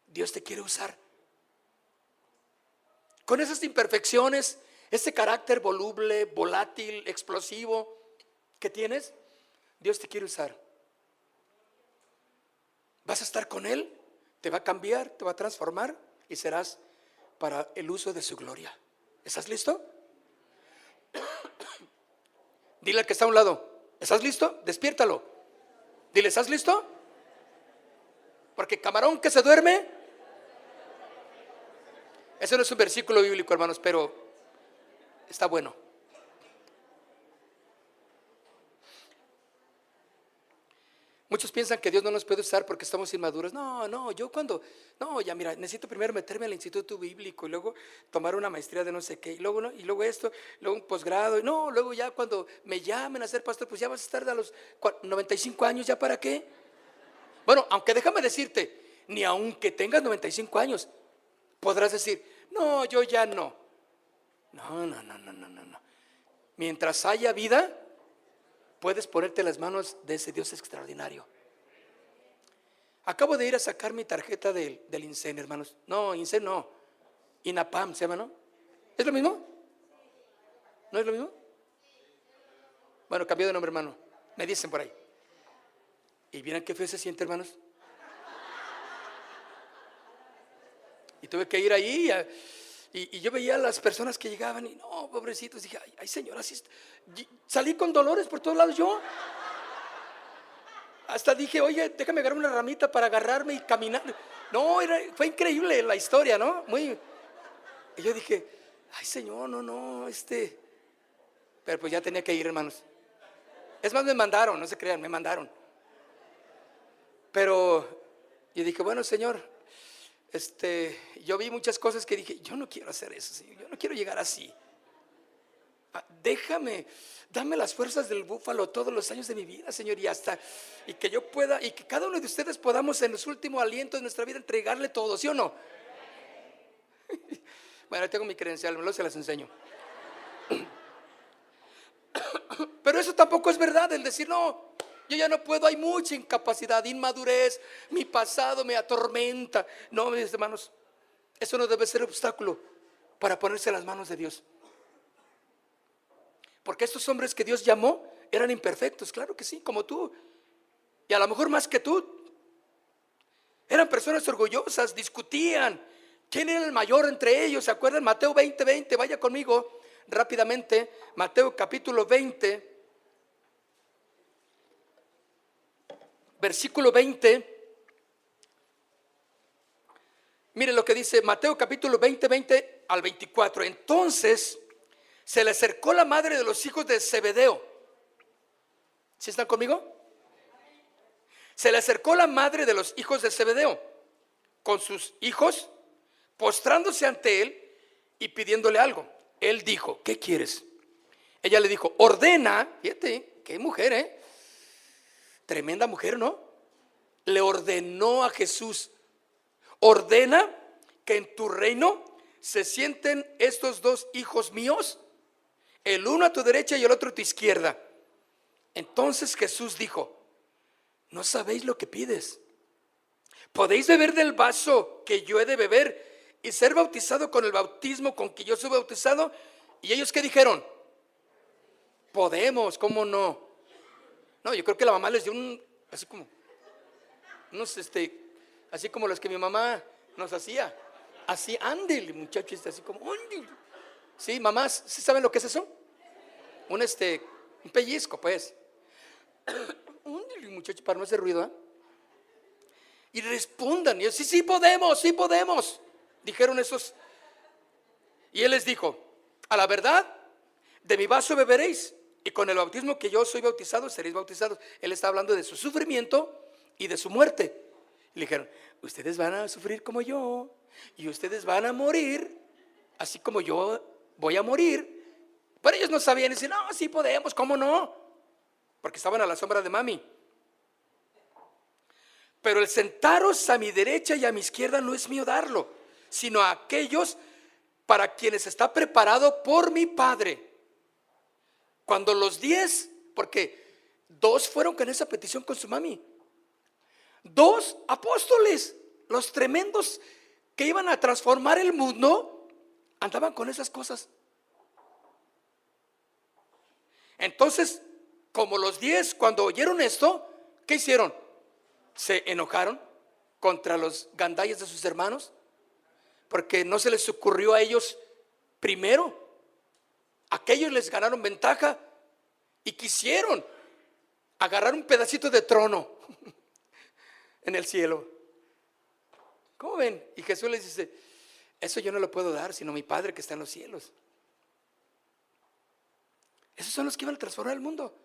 Dios te quiere usar. Con esas imperfecciones, ese carácter voluble, volátil, explosivo que tienes, Dios te quiere usar. Vas a estar con Él, te va a cambiar, te va a transformar y serás para el uso de su gloria. ¿Estás listo? Dile al que está a un lado, ¿estás listo? Despiértalo. Dile, ¿estás listo? Porque camarón que se duerme. Ese no es un versículo bíblico, hermanos, pero está bueno. Muchos piensan que Dios no nos puede usar porque estamos inmaduros. Ya mira, necesito primero meterme al instituto bíblico y luego tomar una maestría de no sé qué, y luego esto, luego un posgrado, luego ya cuando me llamen a ser pastor, pues ya vas a estar a los 95 años, ¿ya para qué? Bueno, aunque déjame decirte, ni aunque tengas 95 años, podrás decir, no, yo ya no. No. Mientras haya vida, puedes ponerte las manos de ese Dios extraordinario. Acabo de ir a sacar mi tarjeta del INSEN, hermanos. No, INSEN no. INAPAM se llama, ¿no? ¿Es lo mismo? ¿No es lo mismo? Bueno, cambió de nombre, hermano. Me dicen por ahí. ¿Y vieran qué feo se siente, hermanos? Y tuve que ir ahí y yo veía a las personas que llegaban y no, pobrecitos, dije, ay señora, salí con dolores por todos lados yo. Hasta dije, oye, déjame agarrar una ramita para agarrarme y caminar. No, fue increíble la historia, ¿no? Y yo dije, ay señor, no, pero pues ya tenía que ir, hermanos. Es más, me mandaron, no se crean, me mandaron. Pero yo dije, bueno, señor, yo vi muchas cosas que dije, yo no quiero hacer eso, Señor, yo no quiero llegar así. Dame las fuerzas del búfalo todos los años de mi vida, Señor, y que yo pueda, y que cada uno de ustedes podamos en los últimos alientos de nuestra vida entregarle todo, ¿sí o no? Bueno, tengo mi credencial, luego se las enseño. Pero eso tampoco es verdad, el decir, no, yo ya no puedo, hay mucha incapacidad, inmadurez, mi pasado me atormenta. No, mis hermanos, eso no debe ser obstáculo para ponerse en las manos de Dios. Porque estos hombres que Dios llamó eran imperfectos, claro que sí, como tú. Y a lo mejor más que tú. Eran personas orgullosas, discutían. ¿Quién era el mayor entre ellos? ¿Se acuerdan? Mateo 20:20, vaya conmigo rápidamente. Mateo capítulo 20. Versículo 20. Mire lo que dice Mateo capítulo 20 al 24. Entonces se le acercó la madre de los hijos de Zebedeo. ¿Sí están conmigo? Se le acercó la madre de los hijos de Zebedeo con sus hijos, postrándose ante él y pidiéndole algo. Él dijo, ¿qué quieres? Ella le dijo, ordena. Fíjate, qué mujer, tremenda mujer, ¿no? Le ordenó a Jesús, ordena que en tu reino se sienten estos dos hijos míos, el uno a tu derecha y el otro a tu izquierda. Entonces Jesús dijo, no sabéis lo que pides. ¿Podéis beber del vaso que yo he de beber y ser bautizado con el bautismo con que yo soy bautizado? Y ellos, ¿qué dijeron? Podemos, ¿cómo no? No, yo creo que la mamá les dio así como así como los que mi mamá nos hacía. Así, ándele, muchachos, así como, ándele. Sí, mamás, ¿sí saben lo que es eso? Un pellizco, pues. Ándele, muchachos, para no hacer ruido, y respondan. Y ellos, sí, sí podemos, sí podemos, dijeron esos. Y él les dijo: a la verdad, de mi vaso beberéis, y con el bautismo que yo soy bautizado, seréis bautizados. Él está hablando de su sufrimiento y de su muerte. Y le dijeron: ustedes van a sufrir como yo, y ustedes van a morir así como yo voy a morir. Pero ellos no sabían, y dicen: no, sí podemos, ¿cómo no? Porque estaban a la sombra de mami. Pero el sentaros a mi derecha y a mi izquierda no es mío darlo, sino a aquellos para quienes está preparado por mi Padre. Cuando los 10, porque 2 fueron con esa petición con su mami, 2 apóstoles, los tremendos que iban a transformar el mundo, andaban con esas cosas. Entonces, como los 10 cuando oyeron esto, ¿qué hicieron? Se enojaron contra los gandallas de sus hermanos, porque no se les ocurrió a ellos primero. Aquellos les ganaron ventaja y quisieron agarrar un pedacito de trono en el cielo. ¿Cómo ven? Y Jesús les dice: eso yo no lo puedo dar, sino mi Padre que está en los cielos. Esos son los que iban a transformar el mundo.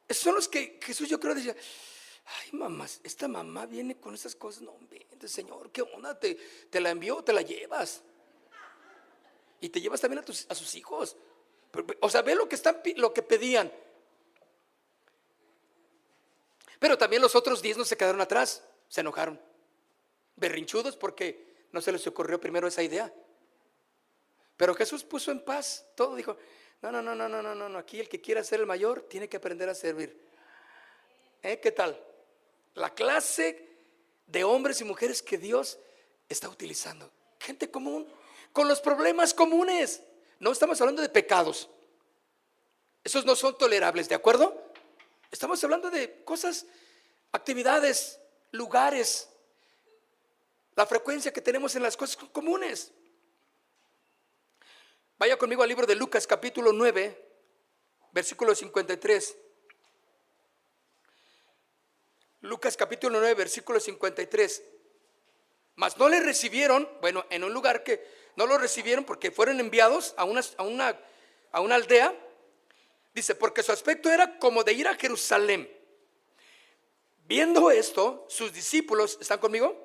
Esos son los que Jesús, yo creo, decía: ay, mamá, esta mamá viene con esas cosas. No, vente, Señor, ¿qué onda? ¿Te la envió o te la llevas? Y te llevas también a sus hijos. O sea, ve lo que pedían. Pero también los otros 10 no se quedaron atrás, se enojaron, berrinchudos, porque no se les ocurrió primero esa idea. Pero Jesús puso en paz todo, dijo: no, aquí el que quiera ser el mayor tiene que aprender a servir. ¿Qué tal? La clase de hombres y mujeres que Dios está utilizando. Gente común, con los problemas comunes. No estamos hablando de pecados. Esos no son tolerables, ¿de acuerdo? Estamos hablando de cosas, actividades, lugares, la frecuencia que tenemos en las cosas comunes. Vaya conmigo al libro de Lucas capítulo 9, versículo 53. Lucas capítulo 9, versículo 53. Mas no le recibieron, bueno, en un lugar que no lo recibieron porque fueron enviados a una aldea. Dice: porque su aspecto era como de ir a Jerusalén. Viendo esto, sus discípulos, ¿están conmigo?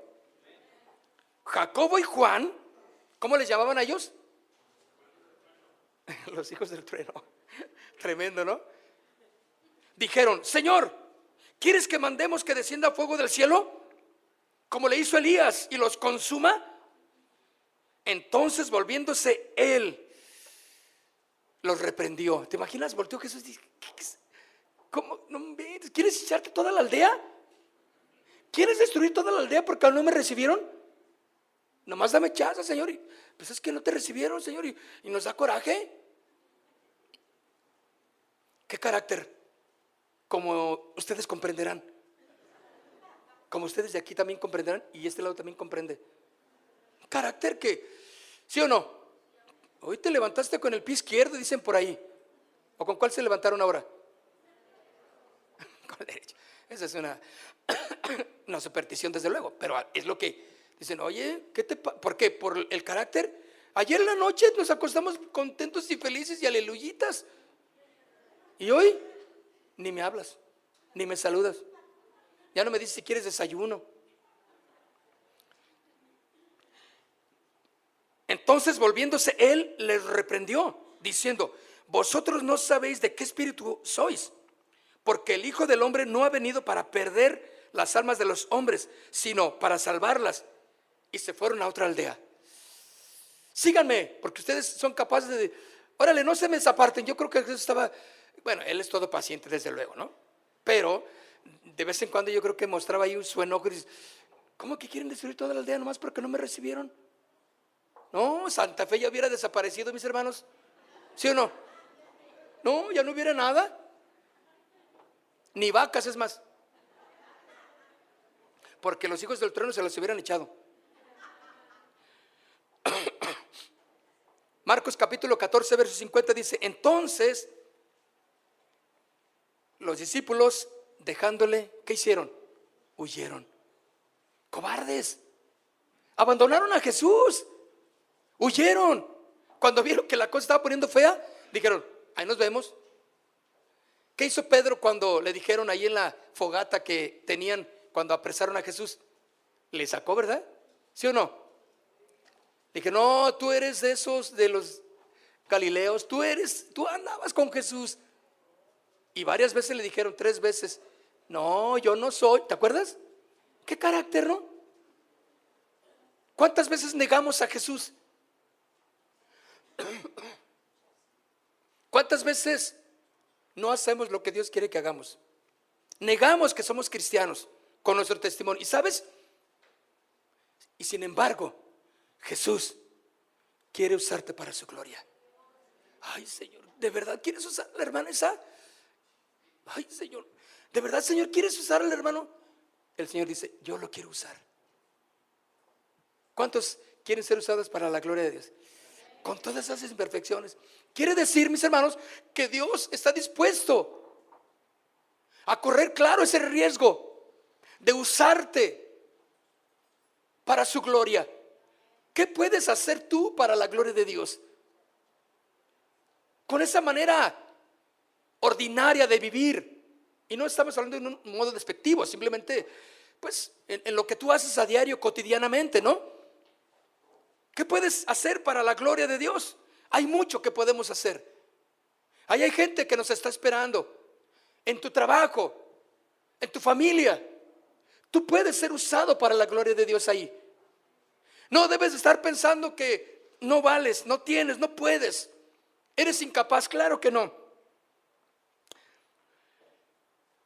Jacobo y Juan, ¿cómo les llamaban a ellos? Los hijos del trueno. Tremendo, ¿no? Dijeron: Señor, ¿quieres que mandemos que descienda fuego del cielo, como le hizo Elías, y los consuma? Entonces, volviéndose él, los reprendió. ¿Te imaginas? Volteó Jesús y dice: ¿cómo? ¿No ves? ¿Quieres echarte toda la aldea? ¿Quieres destruir toda la aldea porque no me recibieron? Nomás dame chance, Señor. Y pues es que no te recibieron, Señor, y nos da coraje. ¿Qué carácter? Como ustedes comprenderán, como ustedes de aquí también comprenderán, y este lado también comprende. Un carácter que, ¿sí o no? Hoy te levantaste con el pie izquierdo, dicen por ahí. ¿O con cuál se levantaron ahora? Con el derecho. Esa es una superstición, desde luego, pero es lo que dicen. Oye, ¿por qué? Por el carácter. Ayer en la noche nos acostamos contentos y felices y aleluyitas, y hoy ni me hablas, ni me saludas. Ya no me dices si quieres desayuno. Entonces, volviéndose él, les reprendió, diciendo: vosotros no sabéis de qué espíritu sois, porque el Hijo del Hombre no ha venido para perder las almas de los hombres, sino para salvarlas. Y se fueron a otra aldea. Síganme, porque ustedes son capaces de... Órale, no se me desaparten. Yo creo que Jesús estaba... Bueno, él es todo paciente, desde luego, ¿no? Pero de vez en cuando yo creo que mostraba ahí su enojo y dice: ¿cómo que quieren destruir toda la aldea nomás porque no me recibieron? No, Santa Fe ya hubiera desaparecido, mis hermanos. ¿Sí o no? No, ya no hubiera nada. Ni vacas, es más. Porque los hijos del trueno se los hubieran echado. Marcos capítulo 14, verso 50 dice: entonces los discípulos, dejándole, ¿qué hicieron? huyeron. Cobardes. Abandonaron a Jesús. Huyeron. Cuando vieron que la cosa estaba poniendo fea, dijeron, ahí nos vemos. ¿Qué hizo Pedro cuando le dijeron ahí en la fogata que tenían cuando apresaron a Jesús? Le sacó, ¿verdad? ¿Sí o no? Dije, no, tú eres de esos de los Galileos, tú andabas con Jesús. Y varias veces le dijeron, 3 veces, no, yo no soy. ¿Te acuerdas? ¿Qué carácter, no? ¿Cuántas veces negamos a Jesús? ¿Cuántas veces no hacemos lo que Dios quiere que hagamos? Negamos que somos cristianos con nuestro testimonio. ¿Y sabes? Y sin embargo, Jesús quiere usarte para su gloria. Ay, Señor, ¿de verdad quieres usar a la hermana esa? Ay, Señor, ¿de verdad, Señor, quieres usar al hermano? El Señor dice, yo lo quiero usar. ¿Cuántos quieren ser usados para la gloria de Dios? Con todas esas imperfecciones. Quiere decir, mis hermanos, que Dios está dispuesto a correr, claro, ese riesgo de usarte para su gloria. ¿Qué puedes hacer tú para la gloria de Dios? Con esa manera ordinaria de vivir. Y no estamos hablando de un modo despectivo, simplemente pues en lo que tú haces a diario, cotidianamente, ¿no? ¿Qué puedes hacer para la gloria de Dios? Hay mucho que podemos hacer. Ahí hay gente que nos está esperando. En tu trabajo, en tu familia. Tú puedes ser usado para la gloria de Dios ahí. No debes estar pensando que no vales, no tienes, no puedes. Eres incapaz, claro que no.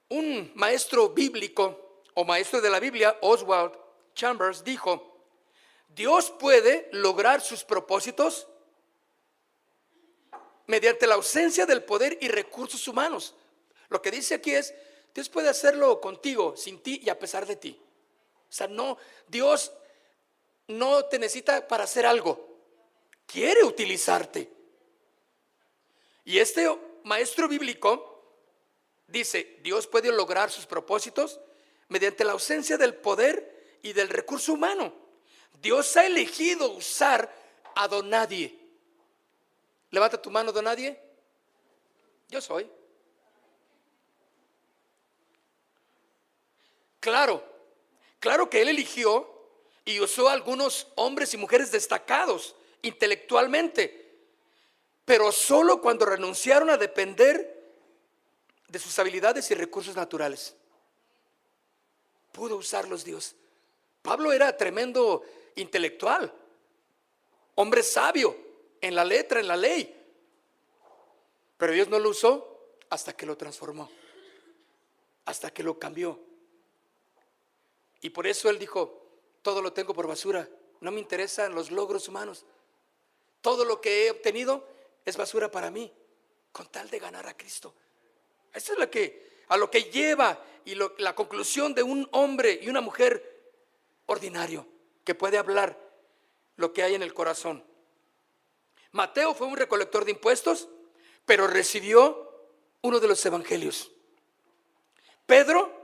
Un maestro bíblico o maestro de la Biblia, Oswald Chambers, dijo: Dios puede lograr sus propósitos mediante la ausencia del poder y recursos humanos. Lo que dice aquí es, Dios puede hacerlo contigo, sin ti y a pesar de ti. O sea, no, Dios no te necesita para hacer algo, quiere utilizarte. Y este maestro bíblico dice, Dios puede lograr sus propósitos mediante la ausencia del poder y del recurso humano. Dios ha elegido usar a don nadie. Levanta tu mano, don nadie. Yo soy. Claro que Él eligió y usó a algunos hombres y mujeres destacados intelectualmente, pero solo cuando renunciaron a depender de sus habilidades y recursos naturales. Pudo usarlos Dios. Pablo era tremendo intelectual, hombre sabio en la letra, en la ley, pero Dios no lo usó hasta que lo transformó, hasta que lo cambió. Y por eso él dijo, todo lo tengo por basura, no me interesan los logros humanos, todo lo que he obtenido es basura para mí, con tal de ganar a Cristo. Eso es a lo que lleva y la conclusión de un hombre y una mujer ordinario que puede hablar lo que hay en el corazón. Mateo fue un recolector de impuestos, pero recibió uno de los evangelios. Pedro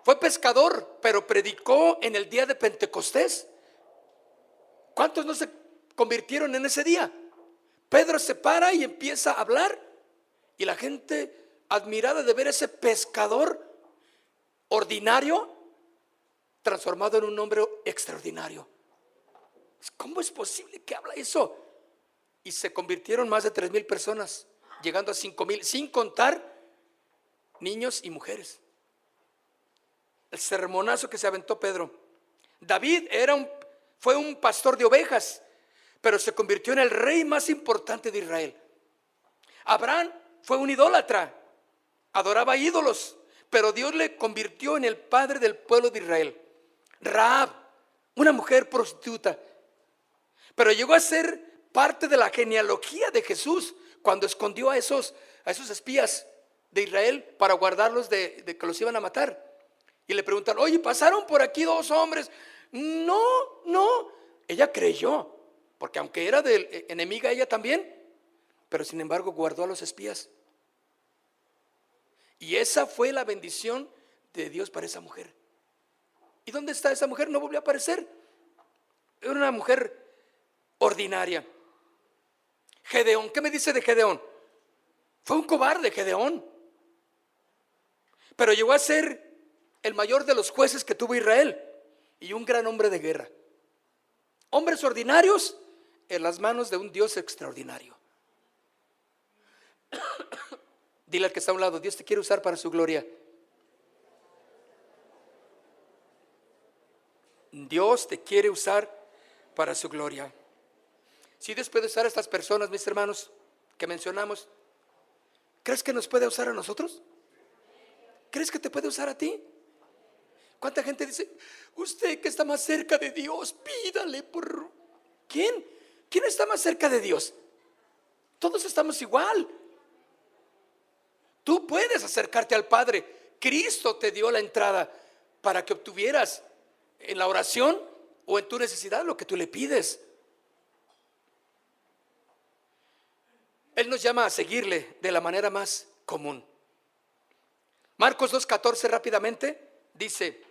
fue pescador, pero predicó en el día de Pentecostés. ¿Cuántos no se convirtieron en ese día? Pedro se para y empieza a hablar, y la gente, admirada de ver ese pescador ordinario transformado en un hombre extraordinario. ¿Cómo es posible que habla eso? Y se convirtieron más de 3,000 personas, llegando a 5,000, sin contar niños y mujeres. El sermonazo que se aventó Pedro. David fue un pastor de ovejas, pero se convirtió en el rey más importante de Israel. Abraham fue un idólatra, adoraba ídolos, pero Dios le convirtió en el padre del pueblo de Israel. Rahab, una mujer prostituta, pero llegó a ser parte de la genealogía de Jesús cuando escondió a esos espías de Israel para guardarlos de que los iban a matar. Y le preguntaron, oye, pasaron por aquí 2 hombres. No, ella creyó, porque aunque era enemiga ella también, pero sin embargo guardó a los espías. Y esa fue la bendición de Dios para esa mujer. ¿Y dónde está esa mujer? No volvió a aparecer. Era una mujer ordinaria. Gedeón, ¿qué me dice de Gedeón? Fue un cobarde Gedeón, pero llegó a ser el mayor de los jueces que tuvo Israel y un gran hombre de guerra. Hombres ordinarios en las manos de un Dios extraordinario. Dile al que está a un lado: Dios te quiere usar para su gloria. Dios te quiere usar para su gloria. Si Dios puede usar a estas personas, mis hermanos, que mencionamos, ¿crees que nos puede usar a nosotros? ¿Crees que te puede usar a ti? ¿Cuánta gente dice: usted que está más cerca de Dios, pídale por... ¿Quién? ¿Quién está más cerca de Dios? Todos estamos igual. Tú puedes acercarte al Padre. Cristo te dio la entrada para que obtuvieras en la oración o en tu necesidad lo que tú le pides. Él nos llama a seguirle de la manera más común. Marcos 2:14 rápidamente dice,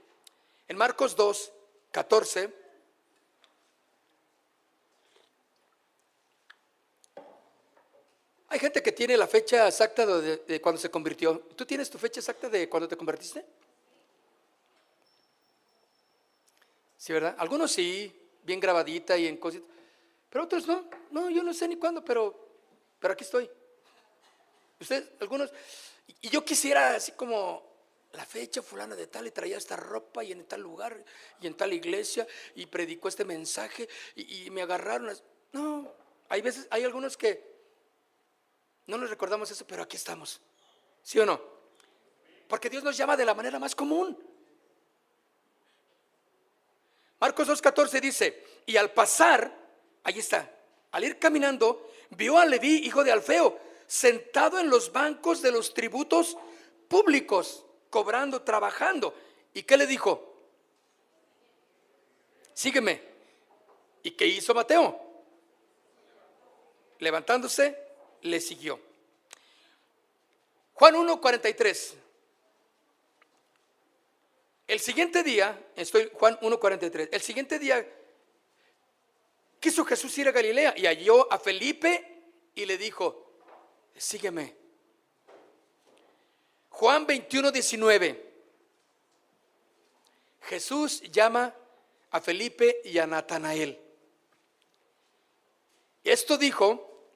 en Marcos 2:14, hay gente que tiene la fecha exacta de cuando se convirtió. ¿Tú tienes tu fecha exacta de cuando te convertiste? Sí, ¿verdad? Algunos sí, bien grabadita y en cositas, pero otros no. No, yo no sé ni cuándo, pero aquí estoy. Ustedes, algunos, y yo quisiera así como la fecha fulana de tal, y traía esta ropa y en tal lugar y en tal iglesia y predicó este mensaje y me agarraron. No, hay veces, hay algunos que no nos recordamos eso, pero aquí estamos. ¿Sí o no? Porque Dios nos llama de la manera más común. Marcos 2:14 dice, y al pasar, ahí está, al ir caminando, vio a Leví, hijo de Alfeo, sentado en los bancos de los tributos públicos, cobrando, trabajando. ¿Y qué le dijo? Sígueme. ¿Y qué hizo Mateo? Levantándose, le siguió. Juan 1:43. El siguiente día, Juan 1:43, el siguiente día quiso Jesús ir a Galilea y halló a Felipe y le dijo, sígueme. Juan 21:19. Jesús llama a Felipe y a Natanael. Esto dijo,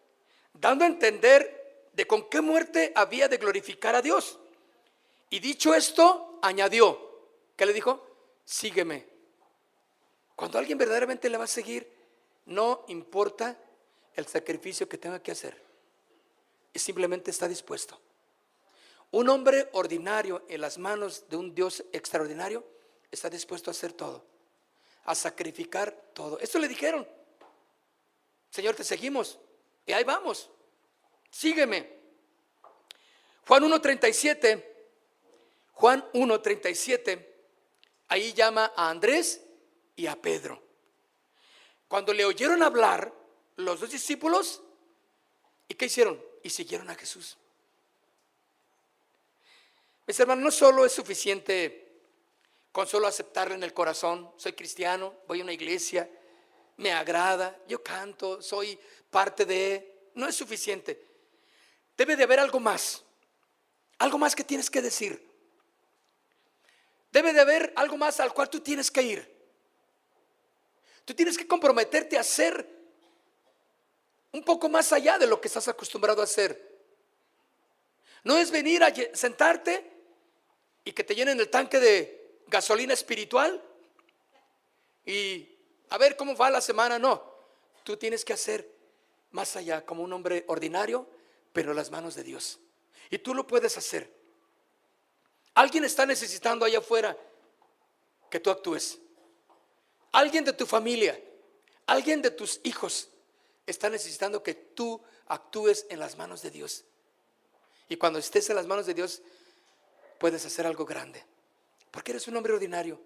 dando a entender de con qué muerte había de glorificar a Dios. Y dicho esto, añadió, ¿qué le dijo? Sígueme. Cuando alguien verdaderamente le va a seguir, no importa el sacrificio que tenga que hacer, y simplemente está dispuesto. Un hombre ordinario en las manos de un Dios extraordinario está dispuesto a hacer todo, a sacrificar todo. Esto le dijeron, Señor, te seguimos, y ahí vamos, sígueme. Juan 1:37, ahí llama a Andrés y a Pedro. Cuando le oyeron hablar los dos discípulos, ¿y qué hicieron? Y siguieron a Jesús. Mis hermanos, no solo es suficiente con solo aceptarlo en el corazón. Soy cristiano, voy a una iglesia, me agrada, yo canto, soy parte de... No es suficiente. Debe de haber algo más que tienes que decir. Debe de haber algo más al cual tú tienes que ir. Tú tienes que comprometerte a hacer un poco más allá de lo que estás acostumbrado a hacer. No es venir a sentarte y que te llenen el tanque de gasolina espiritual y a ver cómo va la semana. No, tú tienes que hacer más allá, como un hombre ordinario, pero en las manos de Dios. Y tú lo puedes hacer. Alguien está necesitando allá afuera que tú actúes. Alguien de tu familia, alguien de tus hijos está necesitando que tú actúes en las manos de Dios. Y cuando estés en las manos de Dios, puedes hacer algo grande. Porque eres un hombre ordinario.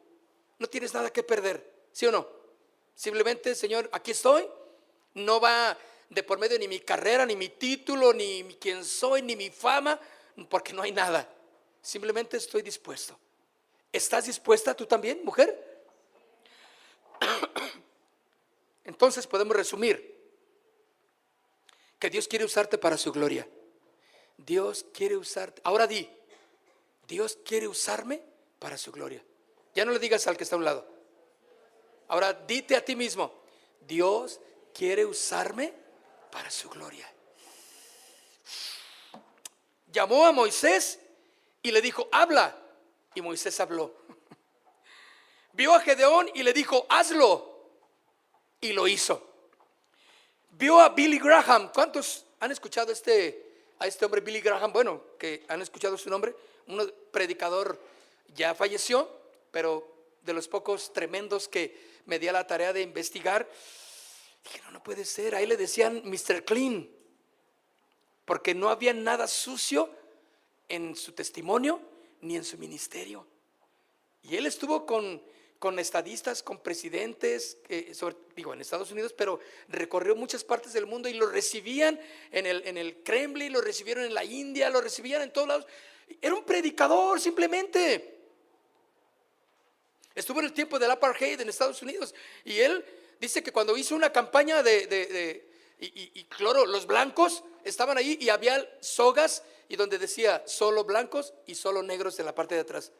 No tienes nada que perder, ¿sí o no? Simplemente, Señor, aquí estoy. No va de por medio ni mi carrera, ni mi título, ni quién soy, ni mi fama, porque no hay nada. Simplemente estoy dispuesto. ¿Estás dispuesta tú también, mujer? Entonces podemos resumir que Dios quiere usarte para su gloria. Dios quiere usarte. Ahora di, Dios quiere usarme para su gloria. Ya no le digas al que está a un lado. Ahora dite a ti mismo, Dios quiere usarme para su gloria. Llamó a Moisés y le dijo, habla. Y Moisés habló. Vio a Gedeón y le dijo, hazlo. Y lo hizo. Vio a Billy Graham. ¿Cuántos han escuchado a este hombre Billy Graham? Bueno, que han escuchado su nombre. Un predicador, ya falleció, pero de los pocos tremendos que me di a la tarea de investigar. Dije, no puede ser. Ahí le decían Mr. Clean, porque no había nada sucio en su testimonio ni en su ministerio. Y él estuvo con estadistas, con presidentes, en Estados Unidos, pero recorrió muchas partes del mundo y lo recibían en el Kremlin, lo recibieron en la India, lo recibían en todos lados. Era un predicador simplemente. Estuvo en el tiempo del apartheid en Estados Unidos y él dice que cuando hizo una campaña y claro, los blancos estaban ahí y había sogas y donde decía solo blancos y solo negros en la parte de atrás.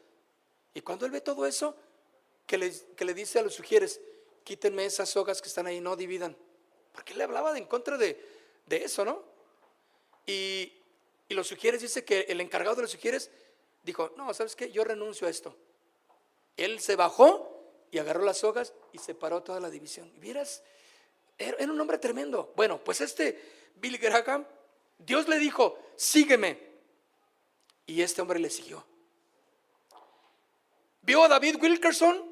Y cuando él ve todo eso, que le dice a los sugieres, quítenme esas sogas que están ahí, no dividan. Porque él le hablaba en contra de eso, ¿no? Y los sugieres, dice que el encargado de los sugieres dijo, no, ¿sabes qué? Yo renuncio a esto. Él se bajó y agarró las sogas y separó toda la división. Y vieras, era un hombre tremendo. Bueno, pues Billy Graham, Dios le dijo, sígueme. Y este hombre le siguió. ¿Vio a David Wilkerson?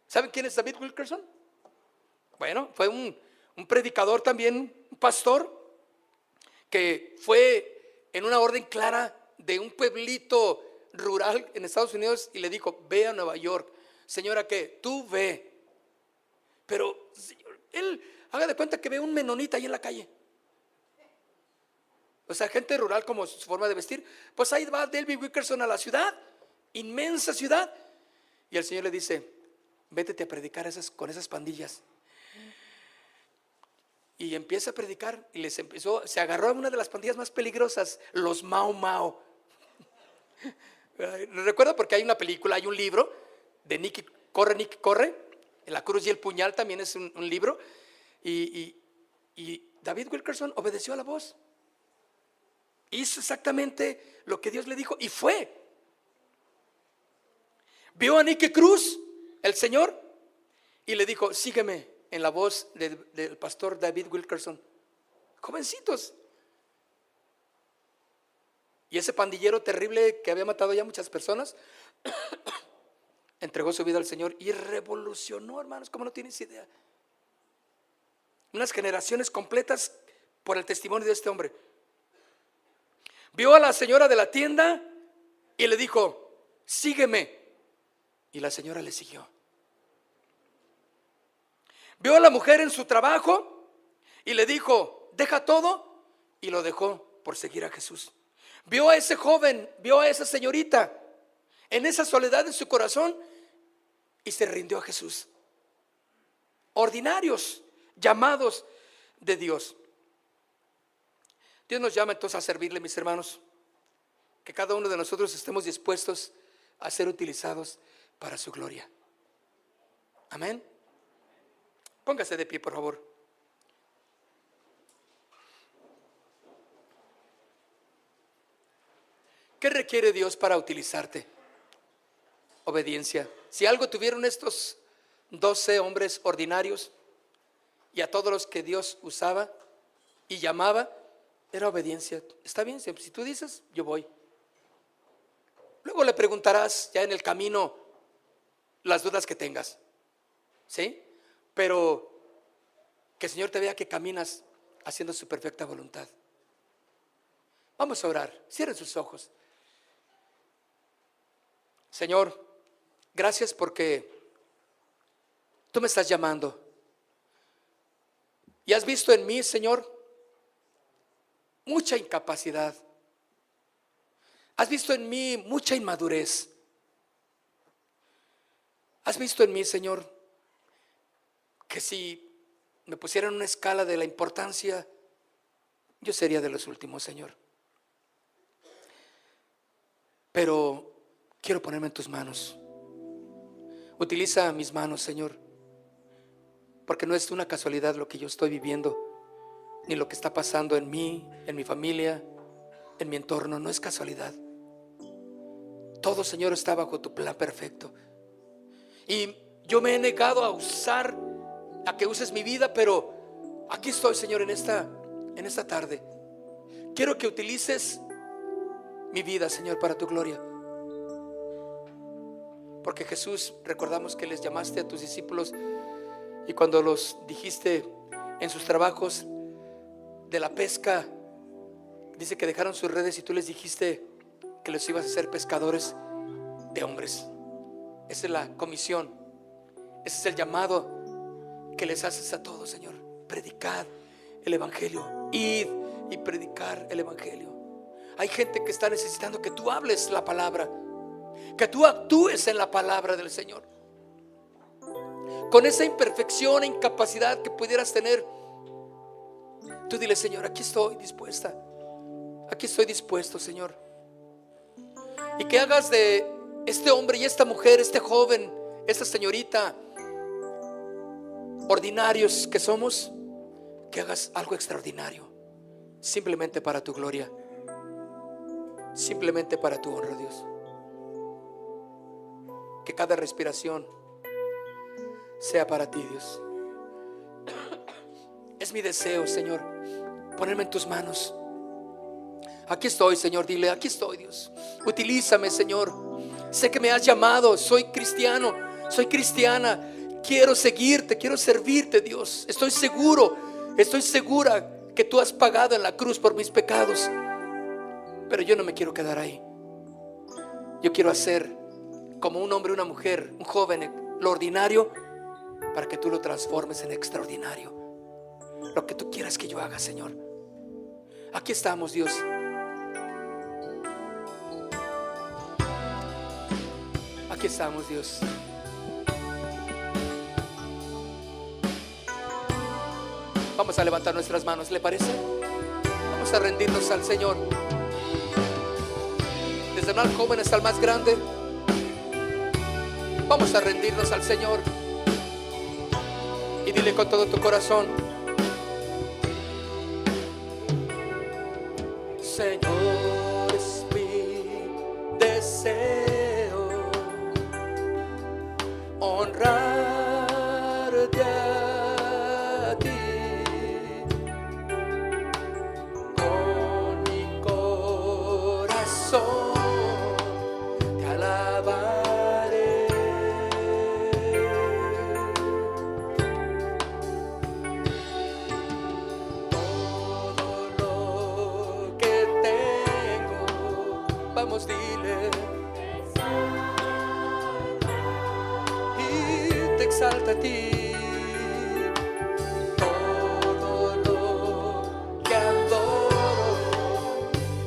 ¿Saben quién es David Wilkerson? Bueno, fue un predicador también, un pastor, que fue en una orden clara de un pueblito rural en Estados Unidos y le dijo, ve a Nueva York. Señora, ¿qué? Tú ve. Pero él haga de cuenta que ve un menonita ahí en la calle. O sea, gente rural como su forma de vestir. Pues ahí va David Wilkerson a la ciudad, inmensa ciudad. Y el Señor le dice, vétete a predicar con esas pandillas. Y empieza a predicar y se agarró a una de las pandillas más peligrosas, los Mau Mau. Recuerdo porque hay una película, hay un libro de Nicky Corre, La Cruz y el Puñal también es un libro. Y David Wilkerson obedeció a la voz. Hizo exactamente lo que Dios le dijo y fue. Vio a Nicky Cruz, el Señor, y le dijo, sígueme, en la voz del pastor David Wilkerson. Jovencitos. Y ese pandillero terrible que había matado ya muchas personas entregó su vida al Señor y revolucionó, hermanos, como no tienes idea, unas generaciones completas por el testimonio de este hombre. Vio a la señora de la tienda y le dijo, sígueme. Y la señora le siguió. Vio a la mujer en su trabajo y le dijo, deja todo, y lo dejó por seguir a Jesús. Vio a ese joven, vio a esa señorita en esa soledad en su corazón y se rindió a Jesús. Ordinarios, llamados de Dios. Dios nos llama entonces a servirle, mis hermanos, que cada uno de nosotros estemos dispuestos a ser utilizados para su gloria. Amén. Póngase de pie, por favor. ¿Qué requiere Dios para utilizarte? Obediencia. Si algo tuvieron estos 12 hombres ordinarios y a todos los que Dios usaba y llamaba, era obediencia. Está bien, si tú dices, yo voy. Luego le preguntarás ya en el camino las dudas que tengas, ¿sí? Pero que el Señor te vea que caminas haciendo su perfecta voluntad. Vamos a orar. Cierren sus ojos. Señor, gracias porque tú me estás llamando y has visto en mí, Señor, mucha incapacidad. Has visto en mí mucha inmadurez. Has visto en mí, Señor, que si me pusieran una escala de la importancia, yo sería de los últimos, Señor. Pero quiero ponerme en tus manos. Utiliza mis manos, Señor, porque no es una casualidad lo que yo estoy viviendo, ni lo que está pasando en mí, en mi familia, en mi entorno. No es casualidad. Todo, Señor, está bajo tu plan perfecto. Y yo me he negado a que uses mi vida, pero aquí estoy, Señor, en esta tarde. Quiero que utilices mi vida, Señor, para tu gloria. Porque Jesús, recordamos que les llamaste a tus discípulos y cuando los dijiste en sus trabajos de la pesca, dice que dejaron sus redes y tú les dijiste que los ibas a hacer pescadores de hombres. Esa es la comisión, ese es el llamado que les haces a todos, Señor. Predicad el evangelio, id y predicar el evangelio. Hay gente que está necesitando que tú hables la palabra, que tú actúes en la palabra del Señor. Con esa imperfección e incapacidad que pudieras tener, tú dile: Señor, aquí estoy dispuesta, aquí estoy dispuesto, Señor. Y que hagas de este hombre y esta mujer, este joven, esta señorita, ordinarios que somos, que hagas algo extraordinario, simplemente para tu gloria, simplemente para tu honra, Dios. Que cada respiración sea para ti, Dios. Es mi deseo, Señor, ponerme en tus manos. Aquí estoy, Señor, dile: aquí estoy, Dios. Utilízame, Señor. Sé que me has llamado, soy cristiano, soy cristiana. Quiero seguirte, quiero servirte, Dios. Estoy segura que tú has pagado en la cruz por mis pecados. Pero yo no me quiero quedar ahí. Yo quiero hacer como un hombre, una mujer, un joven, lo ordinario, para que tú lo transformes en extraordinario. Lo que tú quieras que yo haga, Señor. Aquí estamos, Dios. Aquí estamos, Dios. Vamos a levantar nuestras manos, ¿le parece? Vamos a rendirnos al Señor. Desde el más joven hasta el más grande, vamos a rendirnos al Señor. Y dile con todo tu corazón: Señor, es mi deseo honrarte a ti. Con mi corazón te alabaré. Todo lo que tengo, vamos, dile, y te exalta a ti. Todo lo que adoro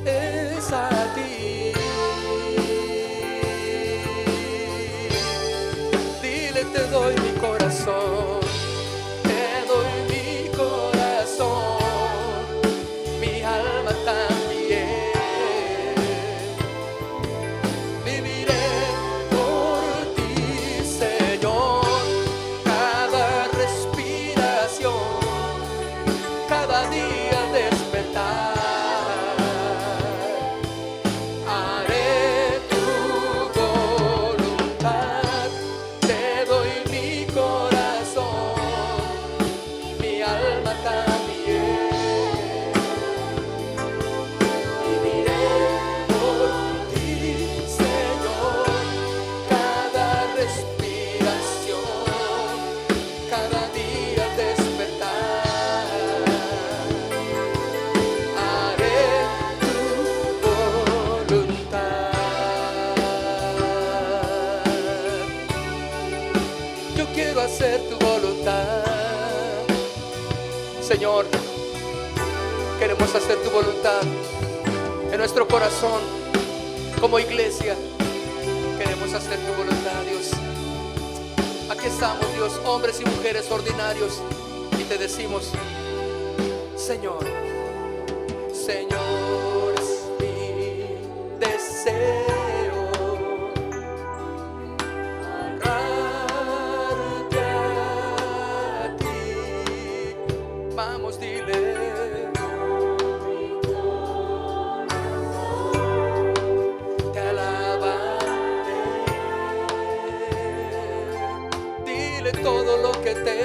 es a ti. Dile: te doy mi corazón, te doy mi corazón, mi alma también. Viviré por ti, Señor, cada respiración, cada día al despertar. Haré tu voluntad, te doy mi corazón, mi alma también. Viviré por ti, Señor, cada respiración, cada día al despertar. Haré tu voluntad. Yo quiero hacer tu voluntad, Señor. Queremos hacer tu voluntad en nuestro corazón. Como iglesia queremos hacer tu voluntad, Dios. Aquí estamos, Dios, hombres y mujeres ordinarios, y te decimos: Señor, Señor, es mi deseo honrarte a ti. Vamos, dile: te alabaré. Dile todo lo que tengo.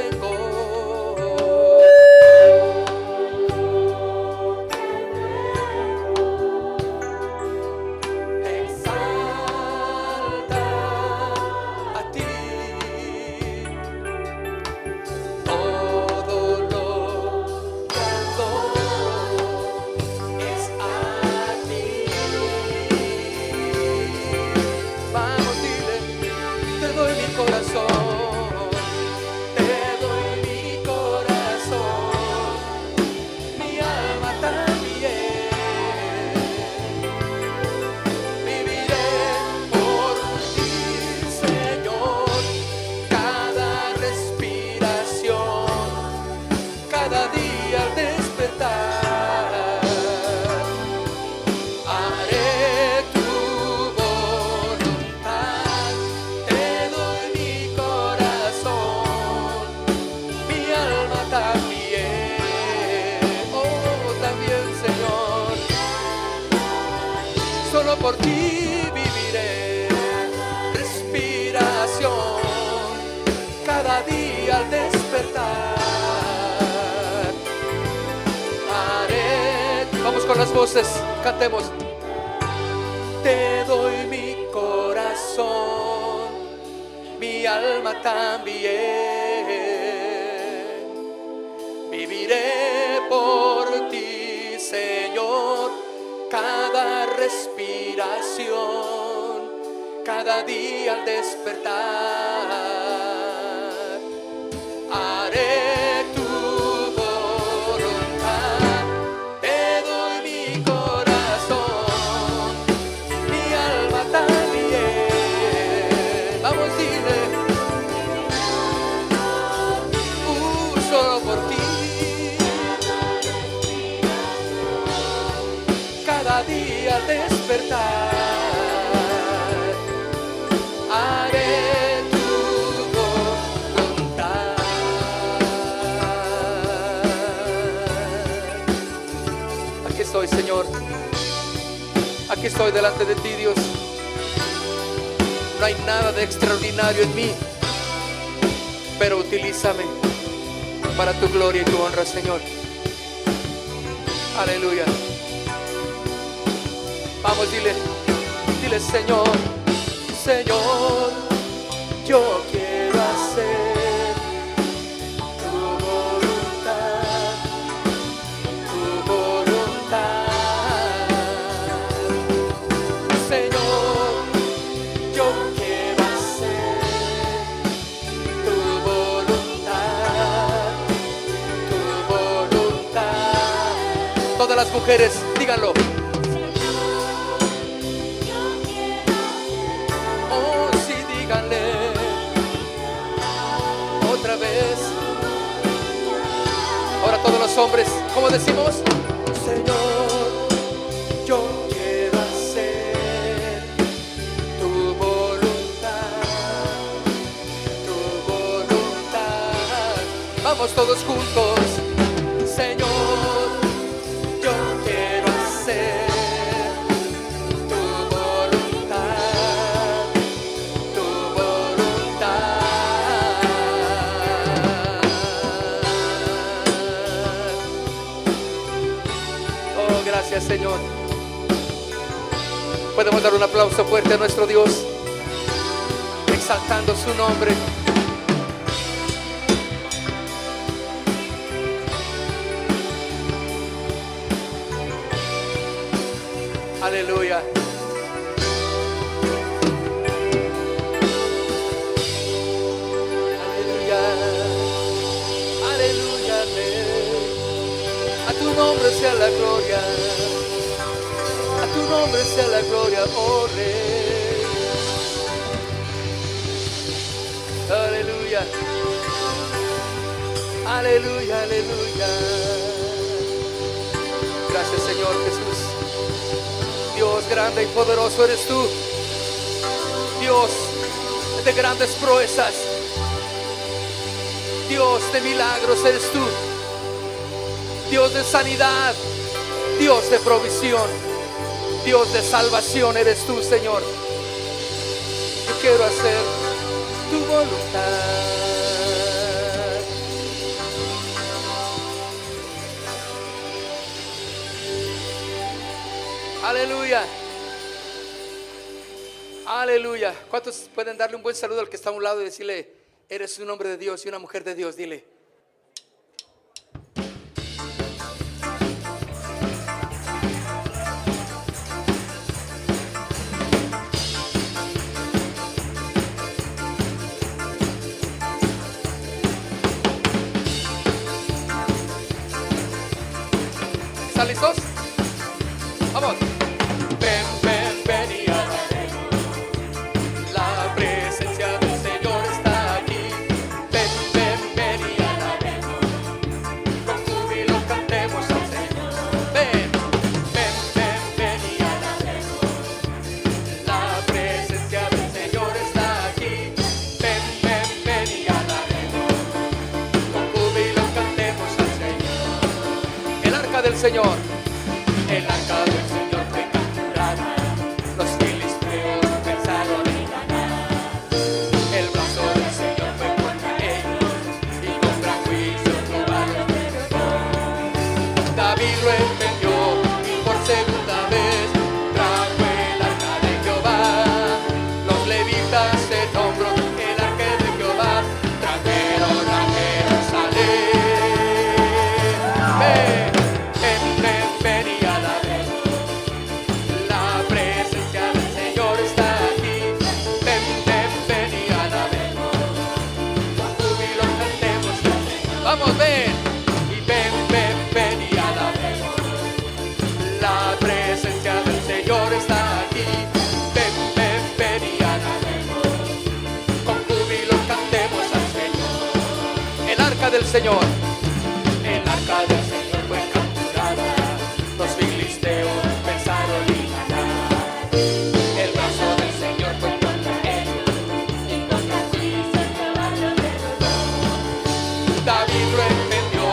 Por ti viviré, respiración, cada día al despertar. Haré, vamos con las voces, cantemos. Te doy mi corazón, mi alma también. Viviré por ti, Señor, cada respiración, cada día al despertar. Haré tu voluntad, te doy mi corazón, mi alma también. Vamos, dile: solo por ti. Cada día al despertar, haré tu voluntad. Aquí estoy, Señor. Aquí estoy delante de ti, Dios. No hay nada de extraordinario en mí, pero utilízame para tu gloria y tu honra, Señor. Aleluya. Vamos, dile, dile: Señor, Señor, yo quiero hacer tu voluntad, tu voluntad. Señor, yo quiero hacer tu voluntad, tu voluntad. Todas las mujeres, díganlo. Otra vez. Ahora todos los hombres, ¿cómo decimos? Señor, yo quiero hacer tu voluntad, tu voluntad. Vamos todos juntos. Señor, yo quiero hacer gracias, Señor. Podemos dar un aplauso fuerte a nuestro Dios, exaltando su nombre. Aleluya. Aleluya. Aleluya. A tu nombre sea la gloria. A tu nombre sea la gloria, oh Rey. Aleluya. Aleluya, aleluya. Gracias, Señor Jesús. Dios grande y poderoso eres tú. Dios de grandes proezas. Dios de milagros eres tú. Dios de sanidad. Dios de provisión. Dios de salvación eres tú, Señor. Yo quiero hacer tu voluntad. Aleluya. Aleluya. ¿Cuántos pueden darle un buen saludo al que está a un lado y decirle: eres un hombre de Dios y una mujer de Dios? Dile. ¿Están listos? Vamos. Ven, ven, ven y adoremos. La presencia del Señor está aquí. Ven, ven, ven y adoremos. Con júbilo cantemos al Señor. Ven, ven, ven, ven y adoremos. La presencia del Señor está aquí. Ven, ven, ven y adoremos. Con júbilo cantemos al Señor. El arca del Señor. El arca del Señor fue capturada, los filisteos pensaron en ganar. El brazo del Señor fue contra ellos y con gran juicio Jehová los derrotó. David lo entendió y por segunda vez trajo el arca de Jehová. Los levitas en hombros el arca de Jehová trajeron a Jerusalén. Ven, ven, ven, ven y vamos, ven, y ven, ven, ven y alabemos. La presencia del Señor está aquí. Ven, ven, ven y alabemos. Con júbilo cantemos al Señor. El arca del Señor. El arca del Señor fue capturada. Los filisteos pensaron en ganar. El brazo del Señor fue contra ellos y con gran juicio Jehová los derrotó. David lo entendió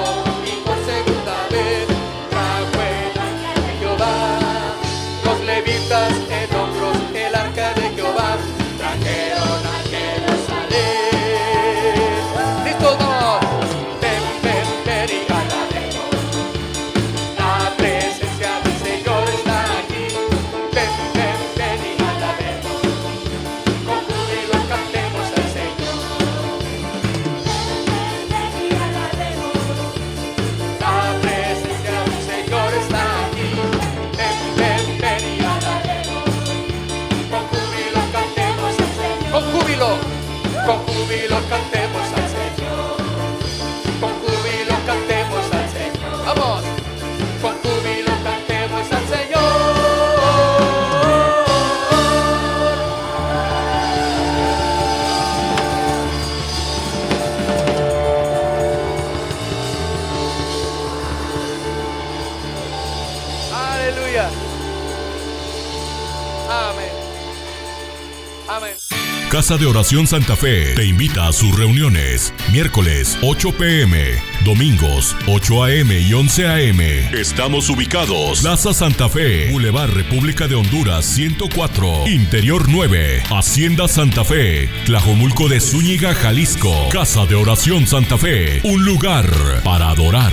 y por segunda vez trajo el arca de Jehová. Los levitas en hombros el arca de Jehová trajeron a Jerusalén. ¡Listo, vamos! Ven, ven, ven y alabemos. La presencia del Señor está aquí. Ven, ven, ven y alabemos. Con júbilo cantemos al Señor. La presencia del Señor está aquí. Ven, ven, ven y alabemos. Con júbilo cantemos al Señor. Con júbilo cantemos al Señor. Con júbilo cantemos al Señor. Vamos. Con júbilo cantemos al Señor. Aleluya. Amén. Amén.
Casa de Oración Santa Fe te invita a sus reuniones. Miércoles 8 p.m, domingos 8 a.m. y 11 a.m. Estamos ubicados: Plaza Santa Fe, Boulevard República de Honduras 104, Interior 9, Hacienda Santa Fe, Tlajomulco de Zúñiga, Jalisco. Casa de Oración Santa Fe, un lugar para adorar.